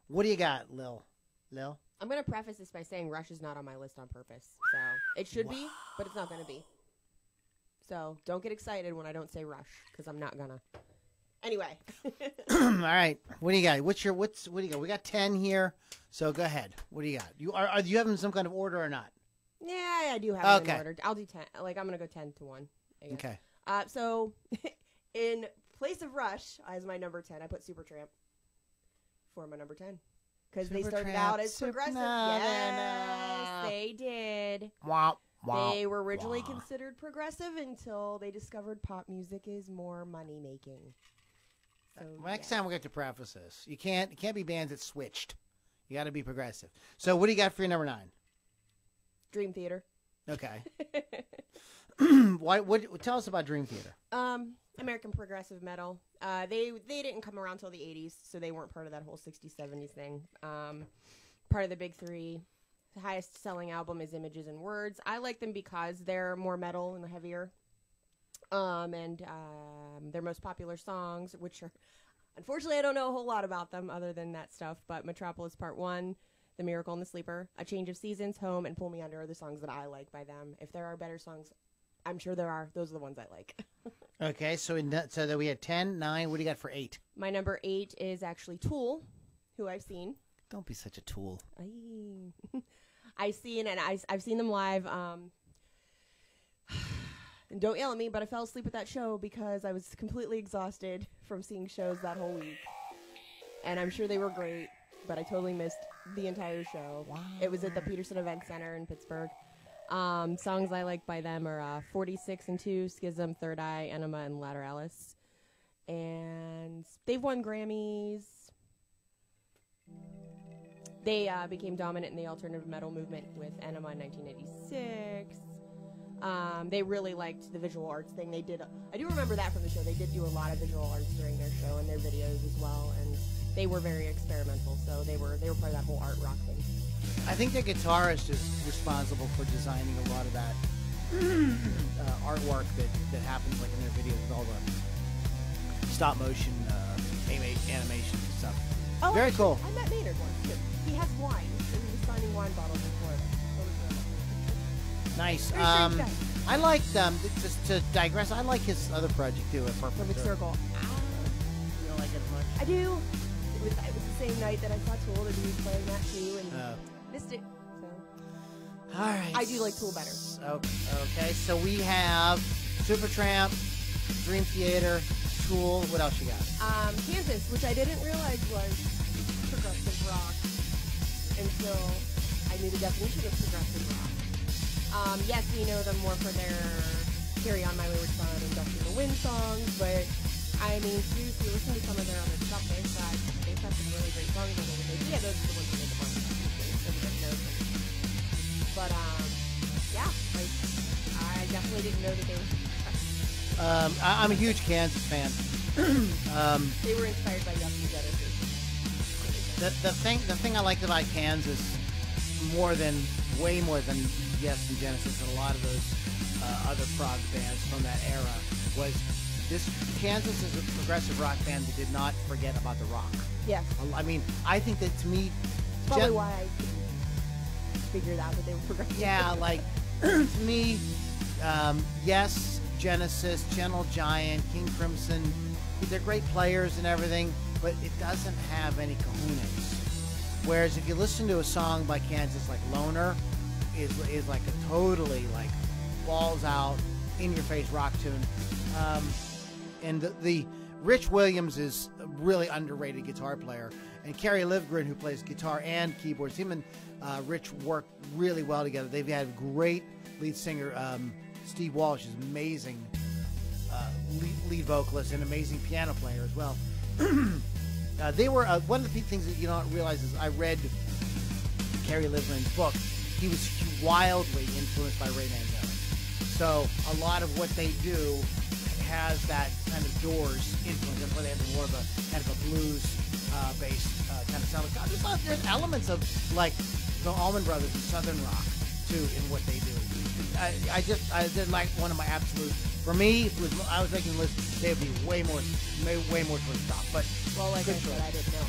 what do you got, Lil? I'm going to preface this by saying Rush is not on my list on purpose. So it should be, but it's not going to be. So don't get excited when I don't say Rush, because I'm not going to. Anyway. All right. What do you got? What do you got? We got 10 here. So go ahead. What do you got? Do you have them in some kind of order or not? Yeah, I do have them in order. I'll do 10. Like, I'm going to go 10 to 1. Okay. So in place of Rush as my number 10, I put Supertramp for my number 10. Because they started out as progressive. Yes, they did. Wow. They were originally considered progressive until they discovered pop music is more money making. So, next time we have to preface this. It can't be bands that switched. You got to be progressive. So what do you got for your number 9? Dream Theater. Okay. Tell us about Dream Theater. American progressive metal. They didn't come around till the 80s, so they weren't part of that whole 60s, 70s thing. Part of the big 3. The highest selling album is Images and Words. I like them because they're more metal and heavier. And their most popular songs, which are, unfortunately, I don't know a whole lot about them other than that stuff, but Metropolis Part 1, The Miracle and the Sleeper, A Change of Seasons, Home, and Pull Me Under are the songs that I like by them. If there are better songs, I'm sure there are. Those are the ones I like. Okay, so that we had 10, 9. What do you got for 8? My number 8 is actually Tool, who I've seen. Don't be such a tool. I've seen them live. And don't yell at me, but I fell asleep at that show because I was completely exhausted from seeing shows that whole week. And I'm sure they were great, but I totally missed the entire show. Wow. It was at the Peterson Event Center in Pittsburgh. Songs I like by them are 46 and 2, Schism, Third Eye, Enema, and Lateralis. And they've won Grammys. They became dominant in the alternative metal movement with Enema in 1986. They really liked the visual arts thing. They did. I do remember that from the show. They did do a lot of visual arts during their show and their videos as well, and they were very experimental. So they were part of that whole art rock thing. I think the guitarist is responsible for designing a lot of that artwork that happens like in their videos with all the stop motion animation and stuff. Oh, very cool. I met Maynard once too. He has wine, and he was signing wine bottles in Florida. Nice. I like just to digress. I like his other project too, Perfect Circle. You don't like it as much? I do. It was the same night that I saw Tool, and he was playing that too, and missed it. So. All right. I do like Tool better. Okay, so we have Supertramp, Dream Theater, Tool. What else you got? Kansas, which I didn't realize was progressive rock until I knew the definition of progressive rock. Yes, we know them more for their Carry On My Wayward Son and Dust in the Wind songs, but I mean, seriously, listen to some of their other stuff. They've got some really great songs on it. Yeah, those are the ones that made the fun. Everybody knows them. But, yeah, like, I definitely didn't know that they were. I'm a huge Kansas fan. They were inspired by Yes and Genesis. The thing I liked about Kansas way more than Yes and Genesis and a lot of those other prog bands from that era was Kansas is a progressive rock band that did not forget about the rock. Yeah. I mean, I think that to me, probably why I figured out that they were progressive. Yeah, like to me, Yes, Genesis, Gentle Giant, King Crimson, they're great players and everything, but it doesn't have any kahunas. Whereas if you listen to a song by Kansas like Loner, is like a totally like balls out, in your face rock tune. And the Rich Williams is a really underrated guitar player, and Kerry Livgren, who plays guitar and keyboards, him and Rich work really well together. They've had great lead singer Steve Walsh is amazing lead vocalist and amazing piano player as well. They were one of the things that you don't realize is I read Kerry Livgren's book. He was wildly influenced by Ray Manzarek. So a lot of what they do has that kind of Doors influence. That's why they have more of a kind of a blues based kind of sound. There's elements of like the Allman Brothers and Southern rock too in what they do. I did like one of my absolute. For me, I was making a list. They would be way more towards the top. But well, like I said, I didn't know.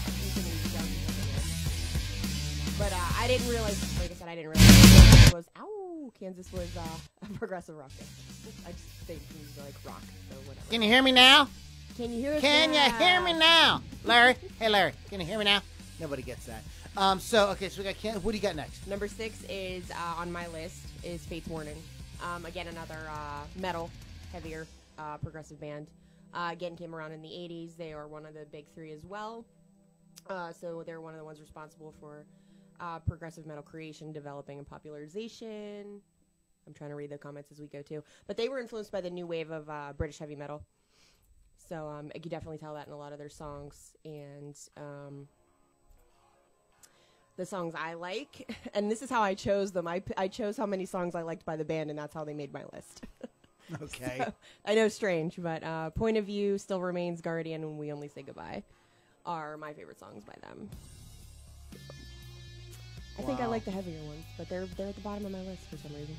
But I didn't realize. Like I said, I didn't realize Kansas was a progressive rock. I just think he's like rock, so whatever. Can you hear me now? Can you hear us Can now? you hear me now, Larry? Hey, Larry, can you hear me now? Nobody gets that. So we got Kansas. What do you got next? Number 6 is on my list is Fate's Warning. Again, another metal, heavier progressive band. Again, came around in the 80s. They are one of the big 3 as well. So they're one of the ones responsible for progressive metal creation, developing, and popularization. I'm trying to read the comments as we go too. But they were influenced by the new wave of British heavy metal. So you can definitely tell that in a lot of their songs. And the songs I like, and this is how I chose them. I chose how many songs I liked by the band, and that's how they made my list. Okay. So, I know, strange, but Point of View, Still Remains, Guardian, and We Only Say Goodbye are my favorite songs by them. I think I like the heavier ones, but they're at the bottom of my list for some reason.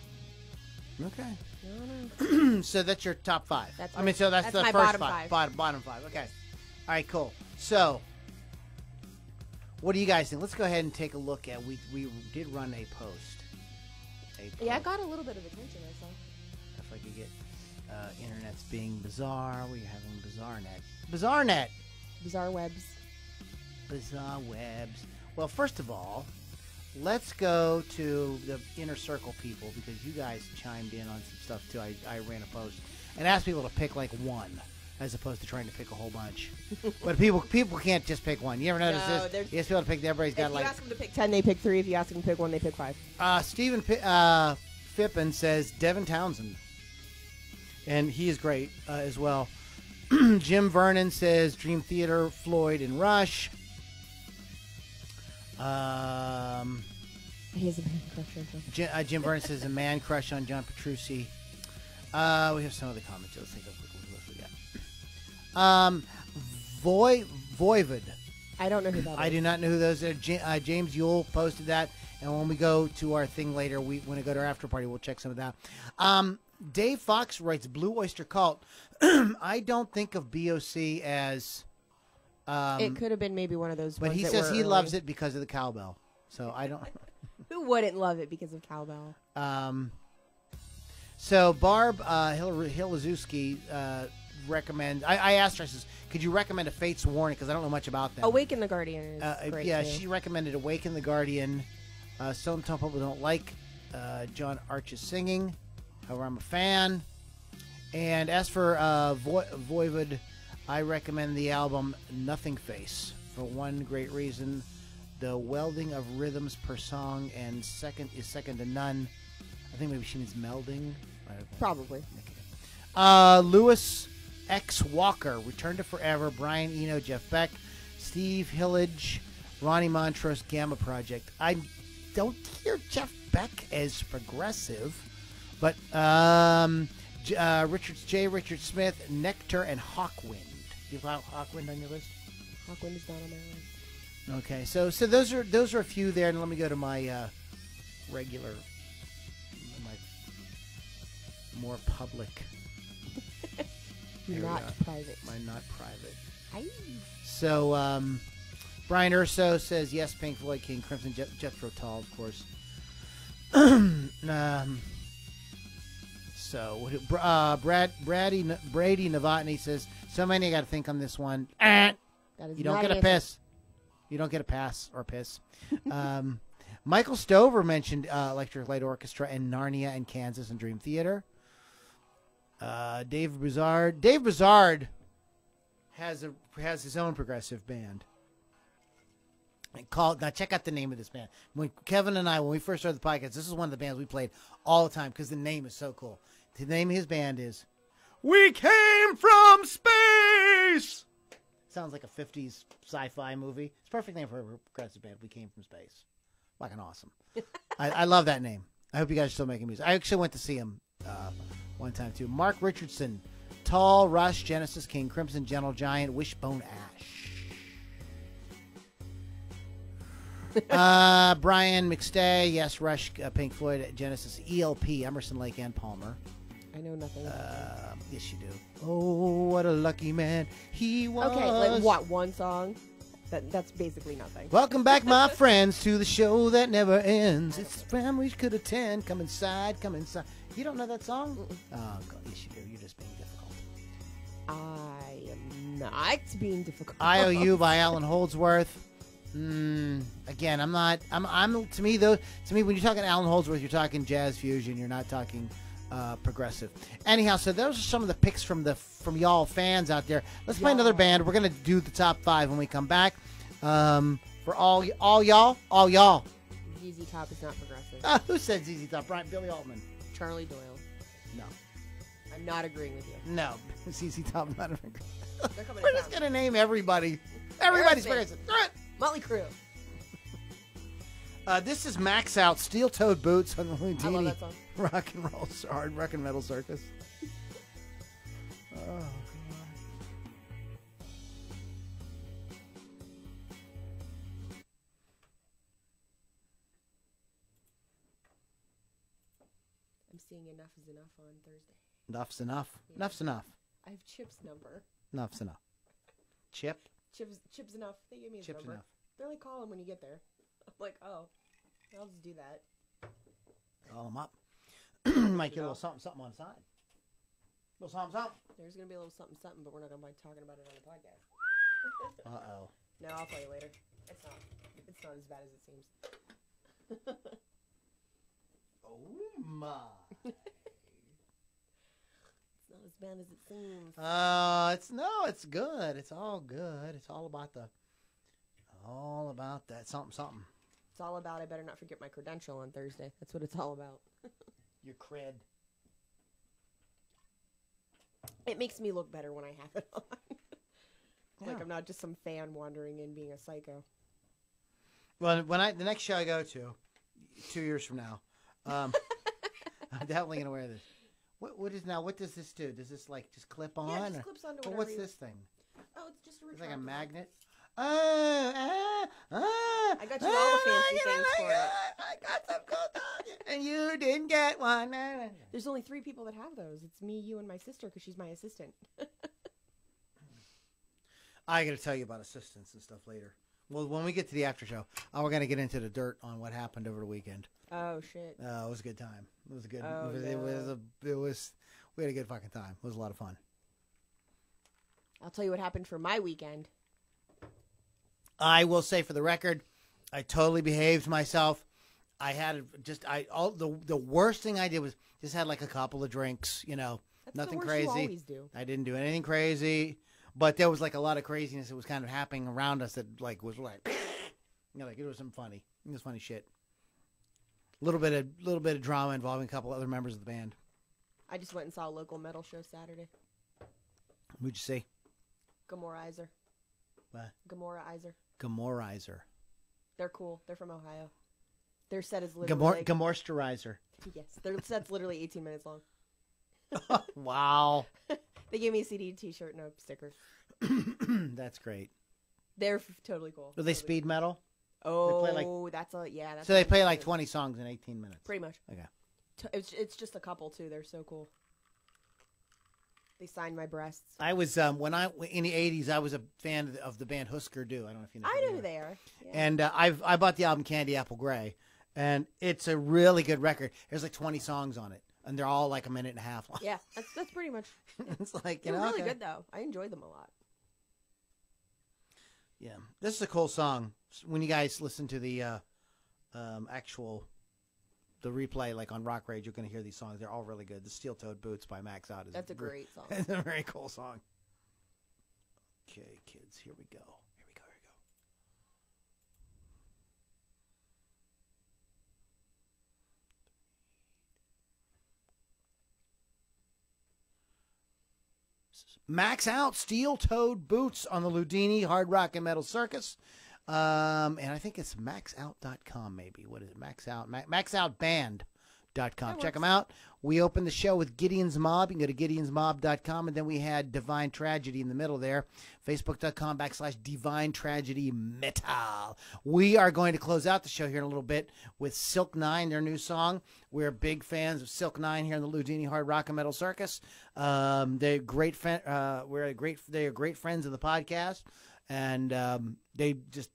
Okay. I don't know. So that's your top 5. That's that's the my first bottom 5. Bottom 5. Okay. All right, cool. So, what do you guys think? Let's go ahead and take a look at. We did run a post. Yeah, I got a little bit of attention, I saw. If I could get internet's being bizarre, we're having BizarreNet. Bizarre Webs. Bizarre Webs. Well, first of all, let's go to the inner circle people, because you guys chimed in on some stuff too. I ran a post and asked people to pick like one, as opposed to trying to pick a whole bunch. But people can't just pick one. You ever notice this? You ask people to pick. Everybody's got like. If you ask them to pick 10, they pick 3. If you ask them to pick 1, they pick 5. Stephen Fippen says Devin Townsend, and he is great as well. Jim Vernon says Dream Theater, Floyd, and Rush. He has a man crush on John. Jim Vernon says a man crush on John Petrucci. We have some other comments. Let's think of what we got. Voivod. I don't know who that is. I do not know who those are. James Yule posted that, and when we go to our thing later, when we go to our after party, we'll check some of that. Dave Fox writes Blue Oyster Cult. I don't think of BOC as. It could have been maybe one of those. But ones he that says were he early. loves it because of the cowbell. So I don't. Who wouldn't love it because of cowbell? So Barb Hilazewski recommend. I asked her. I says, could you recommend a Fate's Warning? Because I don't know much about them. Awaken the Guardian is great yeah, too. she recommended Awaken the Guardian. Some people don't like John Arch's singing. However, I'm a fan. And as for Voivod, I recommend the album Nothing Face for one great reason. The welding of rhythms per song and second to none. I think maybe she means melding. Probably. Lewis X. Walker, Return to Forever, Brian Eno, Jeff Beck, Steve Hillage, Ronnie Montrose, Gamma Project. I don't hear Jeff Beck as progressive, but Richard Smith, Nectar, and Hawkwind. Do you have Hawkwind on your list? Hawkwind is not on my list. Okay, so those are a few there, and let me go to my regular, my more public. Not private. My not private. Aye. So Brian Urso says yes, Pink Floyd, King Crimson, Jethro Tull, of course. So Brady Novotny says so many. I got to think on this one. That is You don't not get an a answer. piss. You don't get a pass or piss. Michael Stover mentioned Electric Light Orchestra and Narnia and Kansas and Dream Theater. Dave Brizard has his own progressive band. Now check out the name of this band. When Kevin and I, when we first started the podcast, this is one of the bands we played all the time because the name is so cool. The name of his band is We Came From Space. Sounds like a 50s sci-fi movie. It's a perfect name for a progressive band. We Came From Space. Fucking awesome. I love that name. I hope you guys are still making music. I actually went to see him one time too. Mark Richardson, Tall, Rush, Genesis, King Crimson, Gentle Giant, Wishbone Ash. Brian McStay, yes, Rush, Pink Floyd, Genesis, ELP, Emerson, Lake and Palmer. I know nothing about that. Yes, you do. Oh, what a lucky man he was. Okay, like what? One song? That's basically nothing. Welcome back, my friends, to the show that never ends. It's the families could attend. Come inside, come inside. You don't know that song? Mm-mm. Oh, God, yes, you do. You're just being difficult. I am not being difficult. IOU by Alan Holdsworth. Again, I'm not. I'm to me though. To me, when you're talking Alan Holdsworth, you're talking jazz fusion. You're not talking progressive. Anyhow, so those are some of the picks from y'all fans out there. Let's play another band. We're gonna do the top 5 when we come back. For all y'all. ZZ Top is not progressive. Who said ZZ Top? Billy Altman. Charlie Doyle. No. I'm not agreeing with you. No. ZZ Top not a They're coming We're to just town. gonna name everybody. Everybody's Aerosmith. progressive. Motley Crue. This is Max Out, Steel-Toed Boots on the I love Houdini that song. Rock and Roll Hard Rock and Metal Circus. Oh, God. I'm seeing Enough is Enough on Thursday. Enough's enough. Yeah. Enough's enough. I have Chip's number. Enough's enough. Chip? Chip's Enough. They gave me his Chip's number. enough. They're like, call him when you get there. I'm like, oh, I'll just do that. Call them up. Might get a little something on the side. A little something. There's going to be a little something, but we're not going to be talking about it on the podcast. Uh-oh. No, I'll tell you later. It's not as bad as it seems. Oh, my. It's not as bad as it seems. It's good. It's all good. It's all about that something. It's all about I better not forget my credential on Thursday. That's what it's all about. Your cred. It makes me look better when I have it on. Like Yeah. I'm not just some fan wandering in being a psycho. Well, the next show I go to, 2 years from now, I'm definitely gonna wear this. What does this do? Does this like just clip on? Yeah, it just clips onto Or whatever what's you- this thing? Oh, it's just a It's like a retractable. magnet. I got you all the fancy things for it. I got some cool stuff, and you didn't get one. There's only 3 people that have those. It's me, you, and my sister because she's my assistant. I got to tell you about assistants and stuff later. Well, when we get to the after show, we're going to get into the dirt on what happened over the weekend. Oh shit. It was a good time. It was a good. Oh, We had a good fucking time. It was a lot of fun. I'll tell you what happened for my weekend. I will say for the record, I totally behaved myself. I had the worst thing I did was just had like a couple of drinks, That's nothing the worst crazy. You always do. I didn't do anything crazy, but there was like a lot of craziness that was kind of happening around us that like was like, like it was some funny. It was funny shit. Little bit of drama involving a couple other members of the band. I just went and saw a local metal show Saturday. Who'd you see? Gomorrhizer. What? Gomorrhizer. Gomorrhizer. They're cool. They're from Ohio. Their set is literally like, Gomorsturizer. yes. Their set's literally 18 minutes long. Wow. They gave me a CD, T-shirt, and a sticker. That's great. They're totally cool. Are they speed metal? Oh, They play that's a yeah. That's So they what play I'm like saying. 20 songs in 18 minutes. Pretty much. Okay. It's just a couple too. They're so cool. They signed my breasts. I was when I in the 80s I was a fan of the band Husker Du. I don't know if you know. I know who they are. Yeah. And I bought the album Candy Apple Gray, and it's a really good record. There's like 20 songs on it, and they're all like a minute and a half long. Yeah, that's pretty much. It's like They're really good though. I enjoyed them a lot. Yeah, this is a cool song. When you guys listen to the the replay, like on Rock Rage, you're going to hear these songs. They're all really good. The Steel Toed Boots by Max Out is That's a great song. It's a very cool song. Okay, kids, here we go. Here we go. Max Out, Steel Toed Boots on the Ludini Hard Rock and Metal Circus. And I think it's maxout.com maybe. What is it? Max Out. MaxOutBand.com. Check them out. We opened the show with Gideon's Mob. You can go to gideonsmob.com, and then we had Divine Tragedy in the middle there. Facebook.com/Divine Tragedy Metal. We are going to close out the show here in a little bit with Silk Nine, their new song. We're big fans of Silk Nine here in the Ludini Hard Rock and Metal Circus. They're great. They are great friends of the podcast, and they just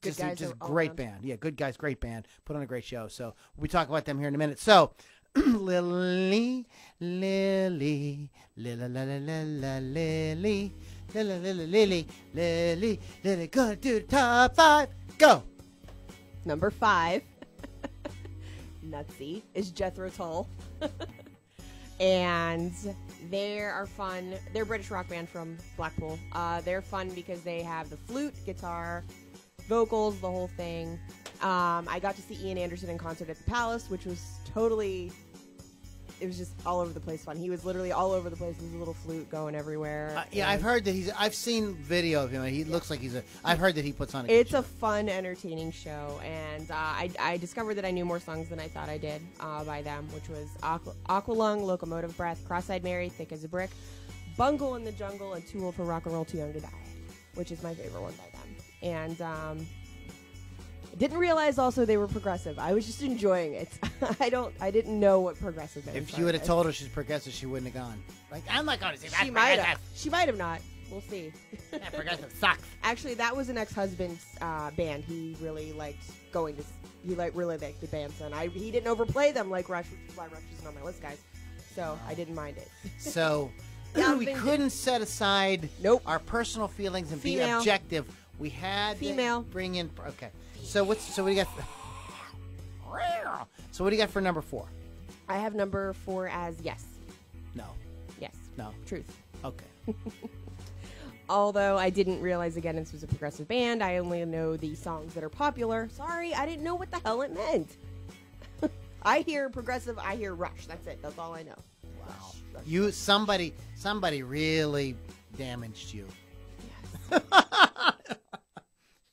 great band. Yeah, good guys, great band. Put on a great show. So we talk about them here in a minute. So. Lily, Lily, Lily, Lily, Lily, go to the top 5. Go. Number 5, Nutsy, is Jethro Tull. And they are fun. They're a British rock band from Blackpool. They're fun because they have the flute, guitar, vocals, the whole thing. I got to see Ian Anderson in concert at the Palace, which was totally... It was just all over the place fun. He was literally all over the place with his little flute going everywhere. Yeah, I've heard that I've seen video of him. And he looks like I've heard that he puts on a It's show. a fun, entertaining show. And I discovered that I knew more songs than I thought I did by them, which was Aqualung, Locomotive Breath, Cross-Eyed Mary, Thick as a Brick, Bungle in the Jungle, and Too Old for Rock and Roll, Too Young to Die, which is my favorite one by them. And didn't realize also they were progressive. I was just enjoying it. I didn't know what progressive meant. If you would have told her she's progressive, she wouldn't have gone. Like, I'm not going to say that. She might have not. We'll see. That progressive sucks. Actually, that was an ex-husband's band. He really liked going to. He really liked the band, so he didn't overplay them like Rush, which is why Rush isn't on my list, guys. So I didn't mind it. So we couldn't set aside our personal feelings and be objective. We had to bring in. Okay. So what do you got? So what do you got for number 4? I have number 4 as Yes. No. Yes. No. Truth. Okay. Although I didn't realize, again, this was a progressive band. I only know the songs that are popular. Sorry, I didn't know what the hell it meant. I hear progressive, I hear Rush. That's it. That's all I know. Wow. Rush. Somebody really damaged you. Yes.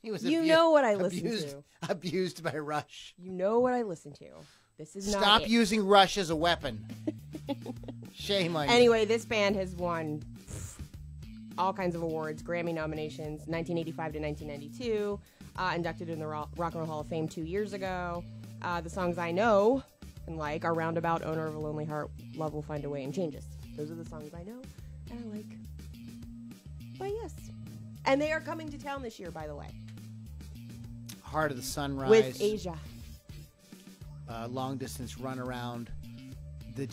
He was know what I listen to. Abused by Rush. You know what I listen to. This is not Stop using Rush as a weapon. Shame on you. Anyway, this band has won all kinds of awards, Grammy nominations, 1985 to 1992, inducted in the Rock and Roll Hall of Fame 2 years ago. The songs I know and like are Roundabout, Owner of a Lonely Heart, Love Will Find a Way, and Changes. Those are the songs I know and I like. But yes. And they are coming to town this year, by the way. Heart of the Sunrise. With Asia. Long Distance Run Around. The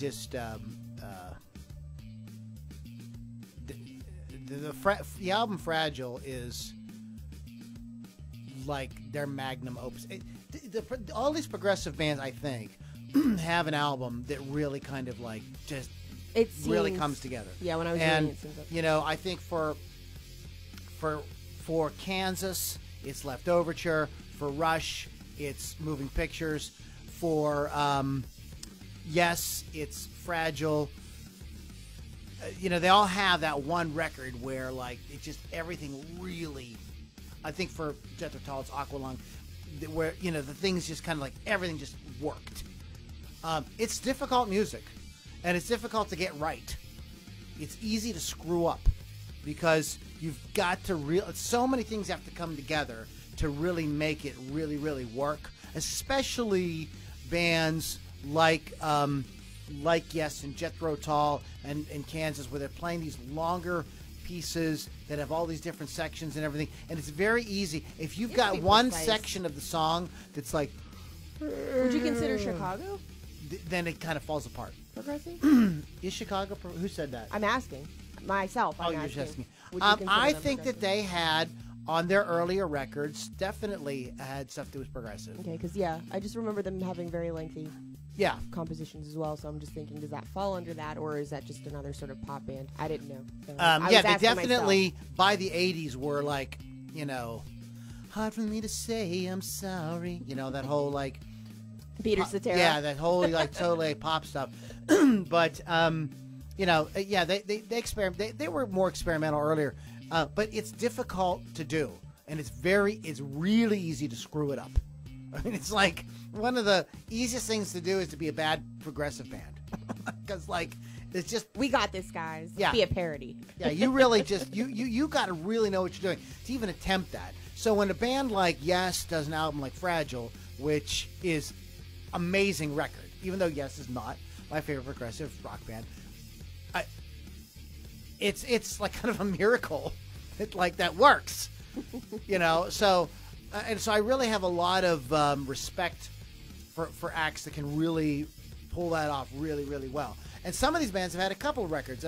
album Fragile is like their magnum opus. All these progressive bands, I think, have an album that really kind of like just really comes together. Yeah, when I was reading it seems like. I think for Kansas, it's Left Overture. For Rush, it's Moving Pictures. For Yes, it's Fragile. They all have that one record where like it just everything really. I think for Jethro Tull, it's Aqualung, where the things just kind of like everything just worked. It's difficult music, and it's difficult to get right. It's easy to screw up because you've got to so many things have to come together to really make it really, really work, especially bands like Yes and Jethro Tull and Kansas, where they're playing these longer pieces that have all these different sections and everything, and it's very easy. If you've got one section of the song that's like... Would you consider Chicago? Then it kind of falls apart. Progressive? Is Chicago... Who said that? I'm asking. Myself, I'm asking. You're asking. I think that they had... On their earlier records, definitely had stuff that was progressive. Okay, because, I just remember them having very lengthy compositions as well, so I'm just thinking, does that fall under that, or is that just another sort of pop band? I didn't know. So they definitely, by the 80s, were like, hard for me to say I'm sorry. That whole, like... Peter Cetera. Yeah, that whole, like, totally pop stuff. But, they experiment. They were more experimental earlier. But it's difficult to do, and it's really easy to screw it up. I mean, it's like one of the easiest things to do is to be a bad progressive band. because like it's just We got this, guys. Yeah. Be a parody. yeah, you really just you got to really know what you're doing to even attempt that. So when a band like Yes does an album like Fragile, which is amazing record, even though Yes is not my favorite progressive rock band, it's like kind of a miracle that works, you know. So and so I really have a lot of respect for acts that can really pull that off really, really well. And some of these bands have had a couple of records.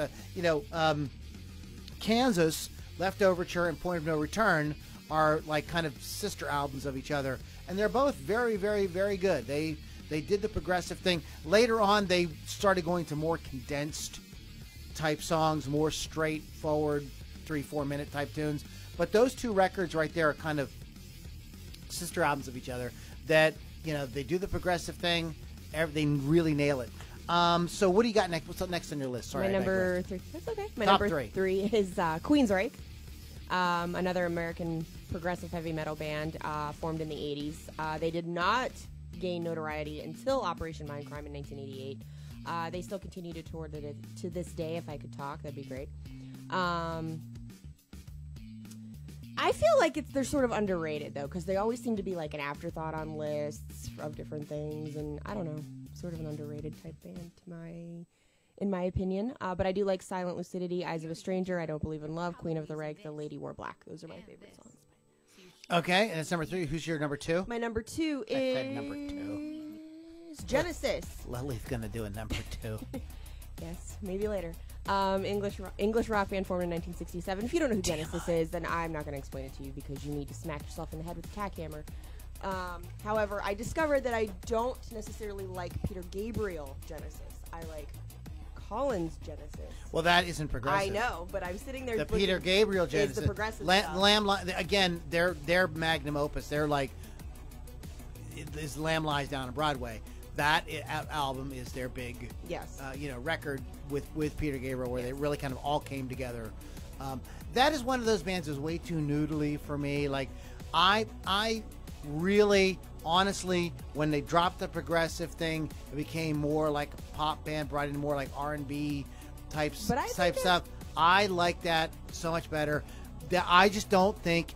Kansas, Leftoverture, and Point of No Return are like kind of sister albums of each other, and they're both very, very, very good. They did the progressive thing. Later on, they started going to more condensed type songs, more straightforward 3-4 minute type tunes. But those two records right there are kind of sister albums of each other that, you know, they do the progressive thing. They really nail it. So what do you got next? What's up next on your list? Sorry, My number 3. That's okay. My Top number 3 is Queensryche, another American progressive heavy metal band formed in the 80s. They did not gain notoriety until Operation Mindcrime in 1988. They still continue to tour to this day. If I could talk, that'd be great. I feel like they're sort of underrated, though, because they always seem to be like an afterthought on lists of different things, and I don't know, sort of an underrated type band in my opinion. But I do like Silent Lucidity, Eyes of a Stranger, I Don't Believe in Love, Queen of the Reg, The Lady Wore Black. Those are my favorite songs. Okay, and it's number 3. Who's your number 2? My number 2 I said number 2. is Genesis. Lily's gonna do a number 2. Yes, maybe later. English rock band formed in 1967. If you don't know who Genesis is, then I'm not going to explain it to you because you need to smack yourself in the head with a tack hammer. However, I discovered that I don't necessarily like Peter Gabriel Genesis. I like Collins Genesis. Well, that isn't progressive. I know, but I'm sitting there. The Peter Gabriel Genesis is the progressive stuff. Lamb again. Their magnum opus. They're like is Lamb Lies Down on Broadway. That album is their big, yes, record with Peter Gabriel, where they really kind of all came together. That is one of those bands that's way too noodly for me. Like, I really, honestly, when they dropped the progressive thing, it became more like a pop band, brought in more like R&B type stuff. I like that so much better. That I just don't think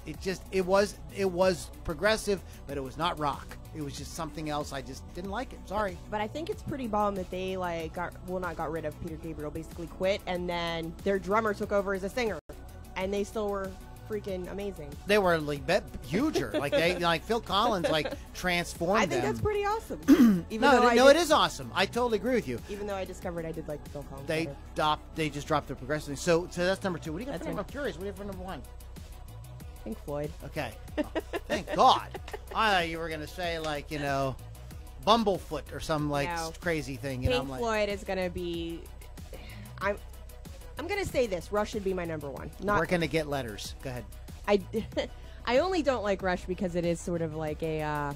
it was progressive, but it was not rock. It was just something else. I just didn't like it. Sorry. But I think it's pretty bomb that they not got rid of Peter Gabriel, basically quit, and then their drummer took over as a singer, and they still were freaking amazing. They were like huger. like Phil Collins transformed them. I think that's pretty awesome. It is awesome. I totally agree with you. Even though I discovered I did like Phil Collins. They just dropped the progressive. So that's number 2. What do you got for number? I'm curious. What do you have for number 1? Pink Floyd. Okay. Oh, thank God. I thought you were going to say, Bumblefoot or some, crazy thing. Pink Floyd is going to be... I'm going to say this. Rush should be my number 1. We're going to get letters. Go ahead. I only don't like Rush because it is sort of like a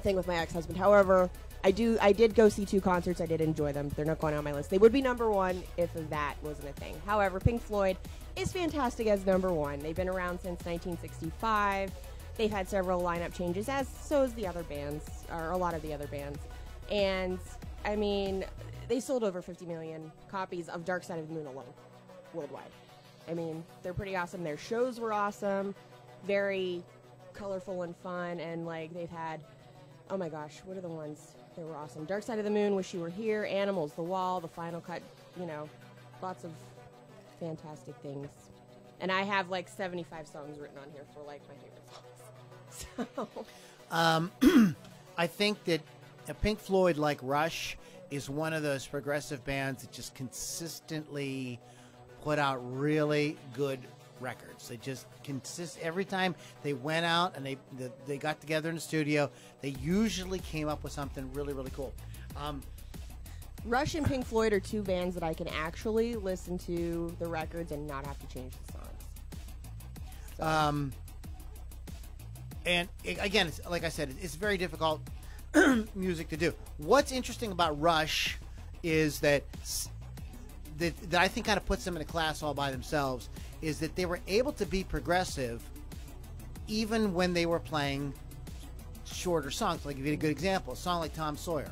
thing with my ex-husband. However, I did go see 2 concerts. I did enjoy them. They're not going on my list. They would be number 1 if that wasn't a thing. However, Pink Floyd is fantastic as number 1. They've been around since 1965. They've had several lineup changes, as so has the other bands, or a lot of the other bands. And, I mean, they sold over 50 million copies of Dark Side of the Moon alone, worldwide. I mean, they're pretty awesome. Their shows were awesome, very colorful and fun, and, they've had, oh my gosh, what are the ones that were awesome? Dark Side of the Moon, Wish You Were Here, Animals, The Wall, The Final Cut, lots of fantastic things. And I have 75 songs written on here for my favorite songs. So I think that Pink Floyd, like Rush, is one of those progressive bands that just consistently put out really good records. They just every time they went out and they got together in the studio, they usually came up with something really, really cool. Rush and Pink Floyd are 2 bands that I can actually listen to the records and not have to change the songs. So. And again, like I said, it's very difficult music to do. What's interesting about Rush is that I think kind of puts them in a class all by themselves, is that they were able to be progressive even when they were playing shorter songs. Like, if you get a good example, a song like Tom Sawyer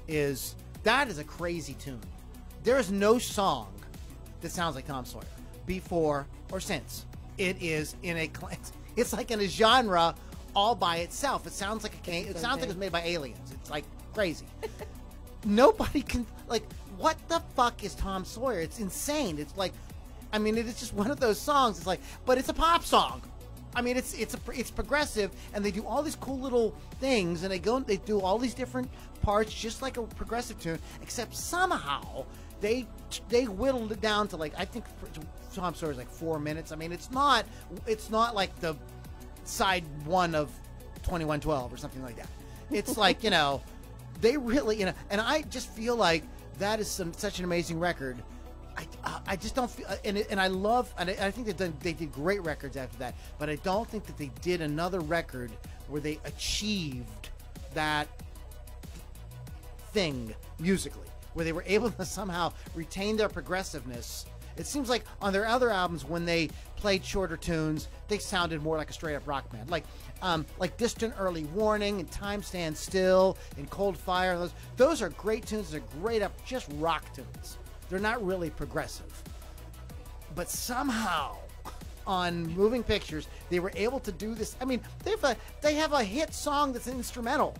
is That is a crazy tune. There is no song that sounds like Tom Sawyer before or since. It is in a, it's like in a genre all by itself. It sounds like it sounds like it was made by aliens. It's like crazy. Nobody can, like, what the fuck is Tom Sawyer? It's insane. It's like, I mean, it is just one of those songs. It's like, but it's a pop song. I mean, it's progressive, and they do all these cool little things, and they do all these different parts just like a progressive tune, except somehow they whittled it down to, like, I think Tom Sawyer's like 4 minutes. I mean, it's not like the side one of 2112 or something like that. It's like, you know, they really, you know, and I just feel like that is such an amazing record. I just don't feel, and I love, and I think they did great records after that, but I don't think that they did another record where they achieved that thing musically, where they were able to somehow retain their progressiveness. It seems like on their other albums, when they played shorter tunes, they sounded more like a straight up rock band, like Distant Early Warning and Time Stands Still and Cold Fire. Those are great tunes. They're great up just rock tunes. They're not really progressive. But somehow, on Moving Pictures, they were able to do this. I mean, they have a hit song that's instrumental.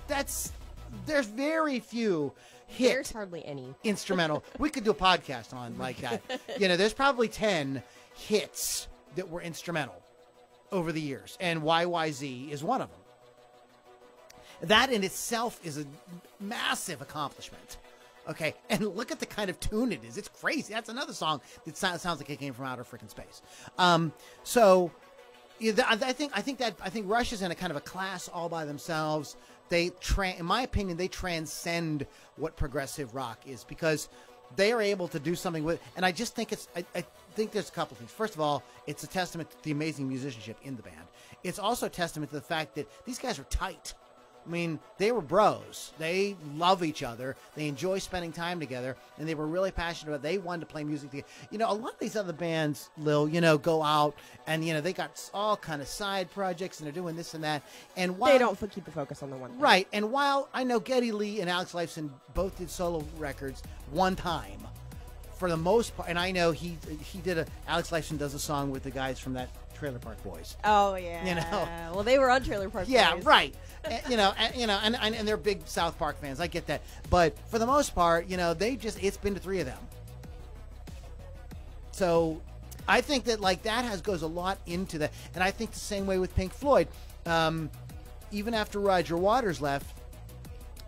There's very few hit. There's hardly any instrumental. We could do a podcast on like that. You know, there's probably 10 hits that were instrumental over the years, and YYZ is one of them. That in itself is a massive accomplishment. Okay, and look at the kind of tune it is. It's crazy. That's another song that sounds like it came from outer freaking space. So yeah, I think Rush is in a kind of a class all by themselves. In my opinion, they transcend what progressive rock is, because they are able to do something with. And I just think I think there's a couple things. First of all, it's a testament to the amazing musicianship in the band. It's also a testament to the fact that these guys are tight. I mean, they were bros. They love each other. They enjoy spending time together, and they were really passionate about it. They wanted to play music together. You know, a lot of these other bands, Lil, you know, go out and, you know, they got all kind of side projects, and they're doing this and that. And while they don't keep the focus on the one thing. Right. And while I know Geddy Lee and Alex Lifeson both did solo records one time, for the most part, and I know he did Alex Lifeson does a song with the guys from that Trailer Park Boys. Oh yeah. You know. Well, they were on Trailer Park Boys. Yeah, right. And they're big South Park fans. I get that. But for the most part, you know, it's been to 3 of them. So I think that like that goes a lot into that. And I think the same way with Pink Floyd. Even after Roger Waters left,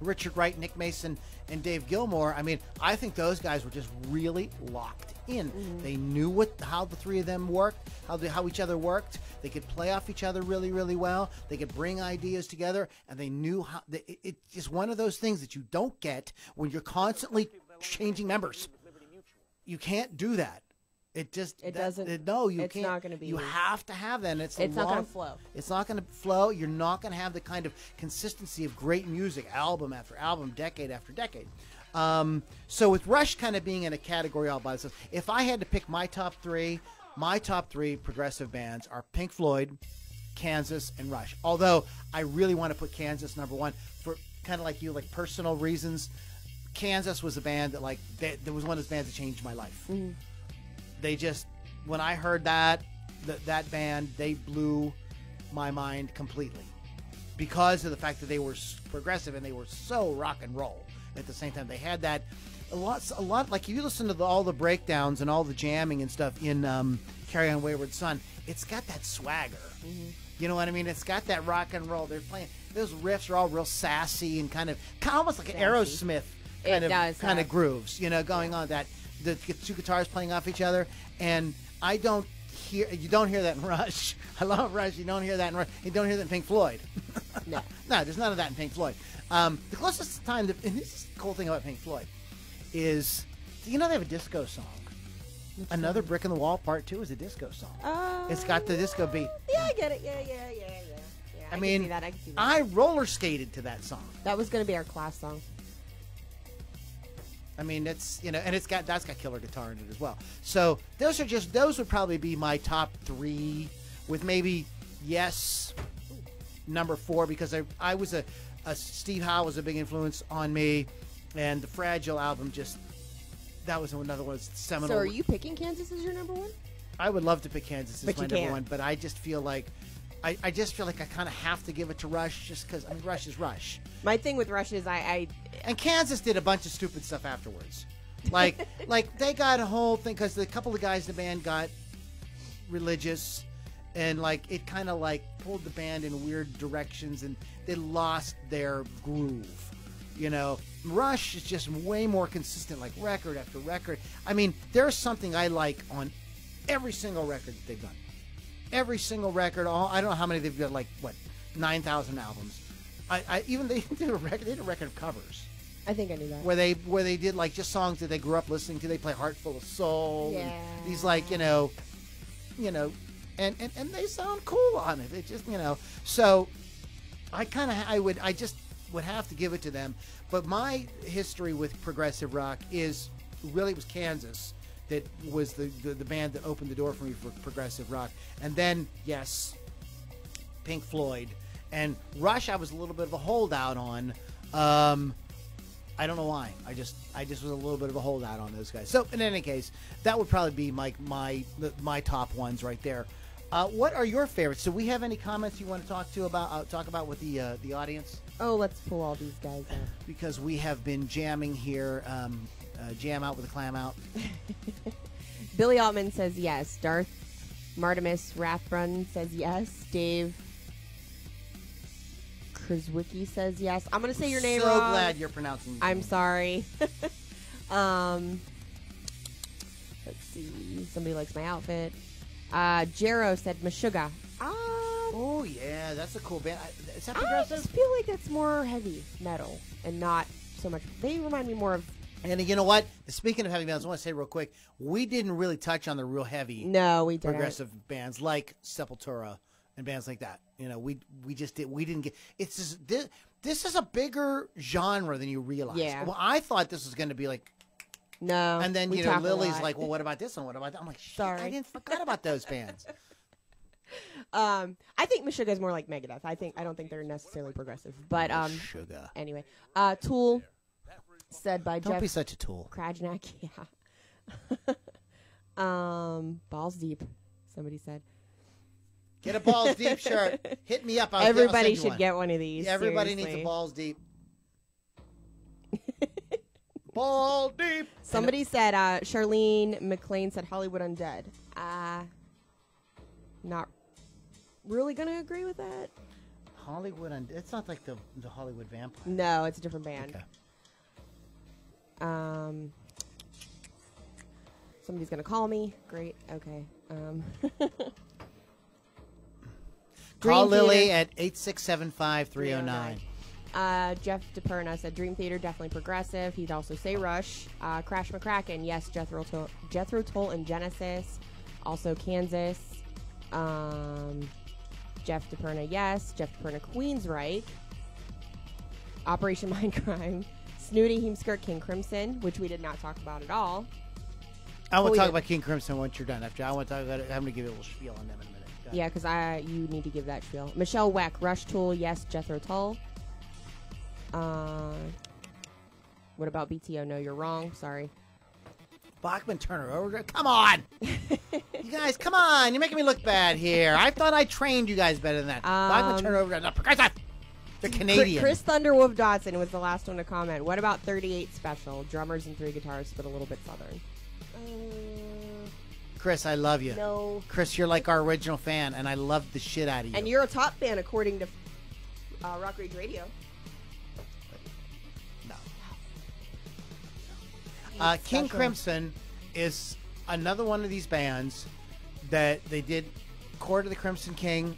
Richard Wright, Nick Mason, and Dave Gilmour, I mean, I think those guys were just really locked in. Mm-hmm. They knew how the 3 of them worked, how each other worked. They could play off each other really, really well. They could bring ideas together, and they knew how. It's just one of those things that you don't get when you're constantly changing members. You can't do that. It doesn't. No, you can't. It's not going to be. You have to have that. And it's not going to flow. It's not going to flow. You're not going to have the kind of consistency of great music, album after album, decade after decade. So with Rush kind of being in a category all by itself, if I had to pick my top 3 progressive bands are Pink Floyd, Kansas, and Rush. Although I really want to put Kansas number 1 for kind of like you, like personal reasons. Kansas was a band that there was one of those bands that changed my life. Mm-hmm. They just, when I heard that band, they blew my mind completely because of the fact that they were progressive and they were so rock and roll at the same time. They had that a lot. Like if you listen to all the breakdowns and all the jamming and stuff in Carry On Wayward Son, it's got that swagger. Mm-hmm. You know what I mean? It's got that rock and roll. They're playing, those riffs are all real sassy and kind of almost like an Aerosmith kind of grooves, you know, going on that. The 2 guitars playing off each other, and you don't hear that in Rush. I love Rush. You don't hear that in Rush. You don't hear that in Pink Floyd. No, there's none of that in Pink Floyd. The closest time, and this is the cool thing about Pink Floyd, is they have a disco song. Another Brick in the Wall Part 2 is a disco song. It's got the disco beat. Yeah, I get it. Yeah. I mean, can see that. I roller skated to that song. That was going to be our class song. I mean, it's, and that's got killer guitar in it as well. So those would probably be my top 3, with maybe Yes number 4, because I was Steve Howe was a big influence on me, and the Fragile album that was another one seminal. So are you picking Kansas as your number one? I would love to pick Kansas as But my you number can't. one, but I just feel like I kind of have to give it to Rush just because Rush is Rush. My thing with Rush is And Kansas did a bunch of stupid stuff afterwards. Like they got a whole thing because a couple of guys in the band got religious, and like it kind of like pulled the band in weird directions, and they lost their groove. You know, Rush is just way more consistent, like record after record. I mean, there's something I like on every single record that they've done. Every single record. I don't know how many they've got. Like what, 9,000 albums. Even they did a record. They did a record of covers. I think I knew that. Where they did like just songs that they grew up listening to. They play "Heart Full of Soul." Yeah. And these like and they sound cool on it. It just So I just would have to give it to them. But my history with progressive rock it was Kansas that was the band that opened the door for me for progressive rock, and then yes, Pink Floyd. And Rush, I was a little bit of a holdout on. I don't know why. I just was a little bit of a holdout on those guys. So in any case, that would probably be my top ones right there. What are your favorites? Do we have any comments you want to talk about with the audience? Oh, let's pull all these guys up. Because we have been jamming here. Jam out with a clam out. Billy Altman says yes. Darth Martimus Rathbrun says yes. Dave Krzwicki says yes. I'm going to say your name wrong. So glad you're pronouncing your I'm name. sorry. Let's see. Somebody likes my outfit. Jero said Meshuggah. Oh, yeah. That's a cool band. Is that I progressive? just feel like that's more heavy metal and not so much. They remind me more of. And you know what? Speaking of heavy bands, I want to say real quick, we didn't really touch on the real heavy No, we didn't. progressive bands like Sepultura and bands like that. We didn't get. It's just, this is a bigger genre than you realize. Yeah. Well, I thought this was going to be like. No. And then we talk a Lily's lot. like, well, what about this one? What about that? I'm like, shit, Sorry. I forgot about those bands. I think Meshuggah is more like Megadeth. I don't think they're necessarily progressive. But Sugar. anyway, Tool said by Don't Jeff be such a tool. Krajnak. Yeah. Balls deep. Somebody said. Get a balls deep shirt. Hit me up. Everybody should get one of these. Everybody seriously. needs a balls deep. Ball deep. Somebody said, Charlene McLean said Hollywood Undead. Not really going to agree with that. Hollywood Undead. It's not like the Hollywood Vampire. No, it's a different band. Okay. Somebody's going to call me. Great. Okay. Call Dream Lily Theater. at 8675309. Jeff DePerna said Dream Theater, definitely progressive. He'd also say Rush. Crash McCracken, yes. Jethro Tull and Genesis. Also Kansas. Jeff DePerna, yes. Jeff DePerna, Queensryche. Operation Mindcrime. Snooty Heemskirk, King Crimson, which we did not talk about at all. I want Oh, to talk yeah. about King Crimson once you're done. After I want to talk about it, I'm going to give you a little spiel on them in a minute. Go ahead. Yeah, because you need to give that spiel. Michelle Weck, Rush Tool, yes. Jethro Tull. What about BTO? No, you're wrong. Sorry. Bachman Turner. Come on. You guys, come on. You're making me look bad here. I thought I trained you guys better than that. Bachman Turner over. Not progressive. They're Canadian. Chris Thunderwolf Dodson was the last one to comment. What about 38 Special? Drummers and 3 guitars, but a little bit southern. Chris, I love you. No. Chris, you're like our original fan, and I love the shit out of you. And you're a top fan according to Rock Rage Radio. No. King Special. Crimson is another one of these bands that they did Court of the Crimson King,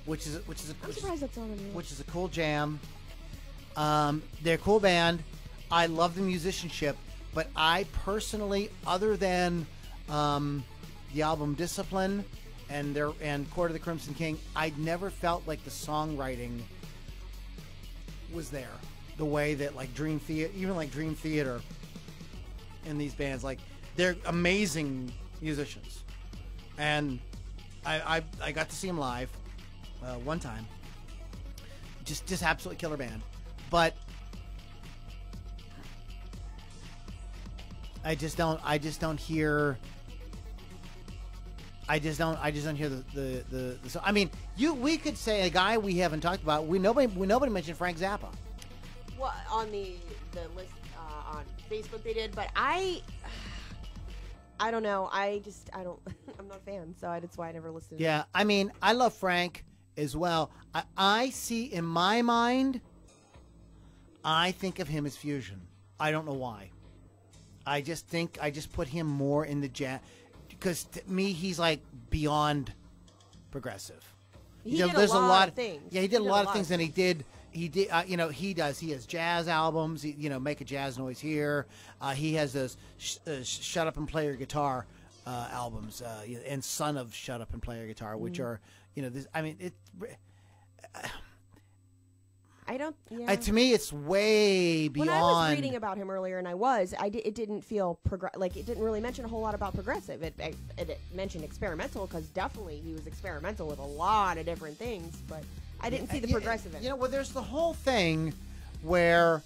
which is I'm surprised that's on the which is a cool jam. They're a cool band. I love the musicianship, but I personally, other than the album Discipline and Court of the Crimson King, I never felt like the songwriting was there the way that like Dream Theater in these bands, like they're amazing musicians, and I got to see them live one time, just absolutely killer band. But I just don't hear. I just don't hear the song. I mean, we could say a guy we haven't talked about. Nobody mentioned Frank Zappa. Well, on the list on Facebook they did, but I don't know. I'm not a fan, so that's why I never listened. Yeah, I mean, I love Frank as well. I see in my mind, I think of him as fusion. I don't know why. I just put him more in the jazz. Because to me, he's like beyond progressive. He did a lot of things. Yeah, he did a lot of things, and he did. He has jazz albums. Make a jazz noise here. He has those Shut Up and Play Your Guitar albums, and Son of Shut Up and Play Your Guitar, which are this. I mean, it. I don't. Yeah. To me, it's way beyond. When I was reading about him earlier, and it didn't feel like it didn't really mention a whole lot about progressive. It mentioned experimental because definitely he was experimental with a lot of different things, but I didn't see the progressive in it. Well, there's the whole thing where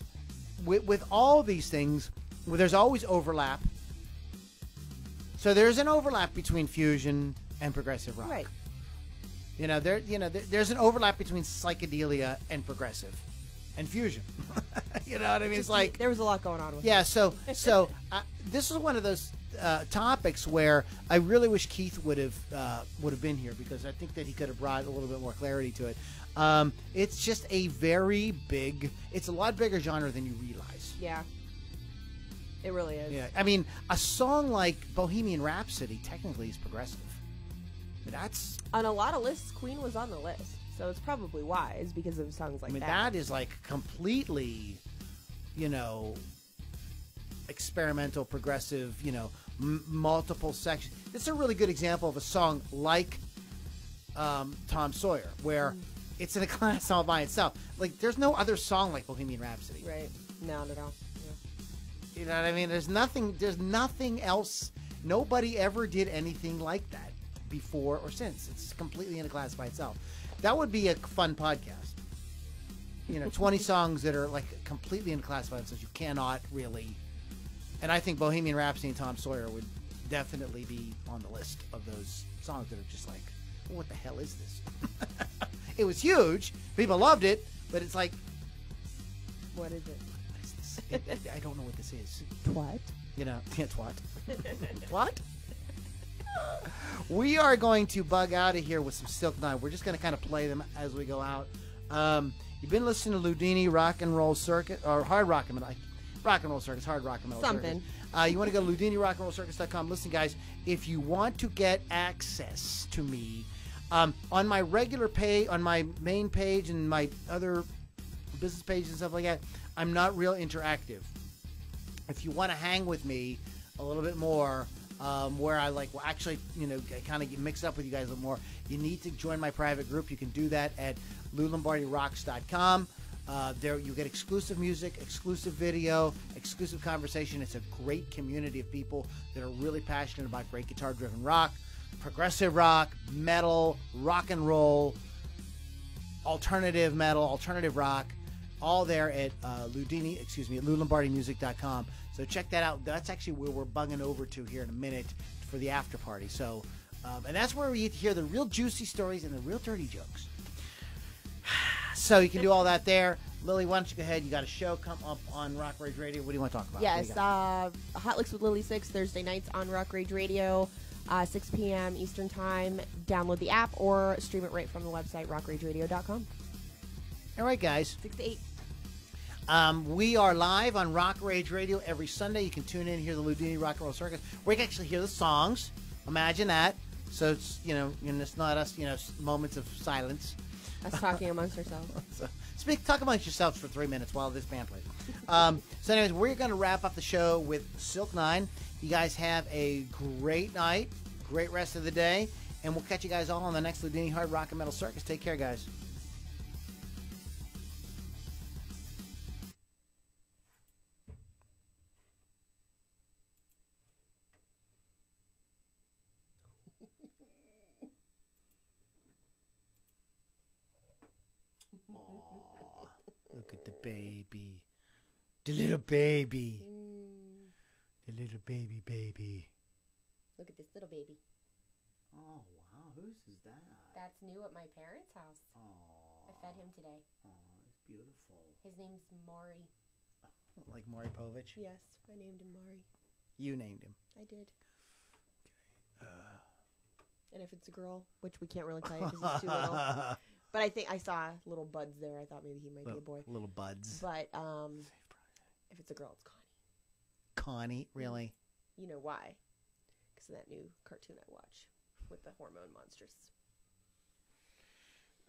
with all these things, where there's always overlap. So there's an overlap between fusion and progressive rock. Right. There's an overlap between psychedelia and progressive, and fusion. You know what I mean? It's like there was a lot going on with. Yeah. It. So this is one of those topics where I really wish Keith would have been here, because I think that he could have brought a little bit more clarity to it. It's just it's a lot bigger genre than you realize. Yeah. It really is. Yeah. I mean, a song like Bohemian Rhapsody technically is progressive. That's on a lot of lists. Queen was on the list, so it's probably wise because of songs like that. That is like completely, experimental, progressive. Multiple sections. It's a really good example of a song like Tom Sawyer, where it's in a class all by itself. Like, there's no other song like Bohemian Rhapsody. Right? Not at all. Yeah. You know what I mean? There's nothing else. Nobody ever did anything like that before or since. It's completely in a class by itself. That would be a fun podcast. 20 songs that are like completely in a class by themselves. You cannot really. And I think Bohemian Rhapsody and Tom Sawyer would definitely be on the list of those songs that are just like, well, what the hell is this? It was huge. People loved it, but it's like, what is it? What is this? I don't know what this is. Twat. Twat. What? We are going to bug out of here with some Silk Nine. We're just going to kind of play them as we go out. You've been listening to Ludini Rock and Roll Circuit, or Hard Rock and Roll Circus, Hard Rock and Metal Something. Circus. You want to go to LudiniRockandRollCircus.com. Listen, guys, if you want to get access to me, on my regular page, on my main page and my other business pages and stuff like that, I'm not real interactive. If you want to hang with me a little bit more, where I actually, kind of get mixed up with you guys a little more, you need to join my private group. You can do that at LouLombardiRocks.com. There you get exclusive music, exclusive video, exclusive conversation. It's a great community of people that are really passionate about great guitar-driven rock, progressive rock, metal, rock and roll, alternative metal, alternative rock, all there at LouLombardiMusic.com. So check that out. That's actually where we're bugging over to here in a minute for the after party. So, and that's where we hear the real juicy stories and the real dirty jokes. So you can do all that there. Lily, why don't you go ahead? You got a show come up on Rock Rage Radio. What do you want to talk about? Yes, Hot Licks with Lily 6, Thursday nights on Rock Rage Radio, 6 p.m. Eastern Time. Download the app or stream it right from the website, rockrageradio.com. All right, guys. 6 to 8. We are live on Rock Rage Radio every Sunday. You can tune in and hear the Ludini Rock and Roll Circus. We can actually hear the songs. Imagine that. So it's, it's not us, moments of silence. Us talking amongst ourselves. So, talk amongst yourselves for 3 minutes while this band plays. So anyways, we're going to wrap up the show with Silk Nine. You guys have a great night, great rest of the day, and we'll catch you guys all on the next Ludini Hard Rock and Metal Circus. Take care, guys. Aw, look at the baby. The little baby. The little baby. Look at this little baby. Oh, wow. Whose is that? That's new at my parents' house. Oh, I fed him today. oh, it's beautiful. His name's Maury. Like Maury Povich? Yes, I named him Maury. You named him. I did. And if it's a girl, which we can't really tell you because he's too little. But I think I saw little buds there. I thought maybe he might be a boy. Little buds. But if it's a girl, it's Connie. Connie? Really? You know why? Because of that new cartoon I watch with the hormone monsters.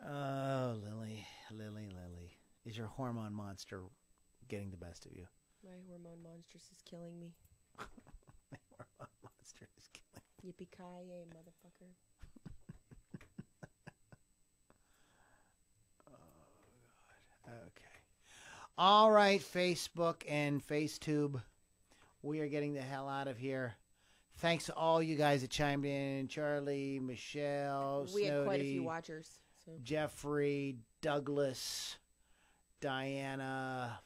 Oh, Lily. Is your hormone monster getting the best of you? My hormone monstress is killing me. My hormone monster is killing me. Yippee-ki-yay, motherfucker. Oh, God. Okay. All right, Facebook and FaceTube. We are getting the hell out of here. Thanks to all you guys that chimed in. Charlie, Michelle, We had quite a Snowdy, few watchers. So. Jeffrey, Douglas, Diana,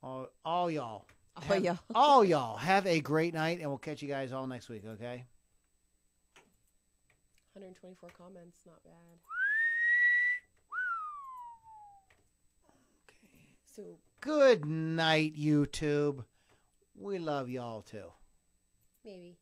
all y'all. All y'all. Have a great night, and we'll catch you guys all next week, okay? 124 comments, not bad. Okay. So Good night, YouTube. We love y'all, too. maybe.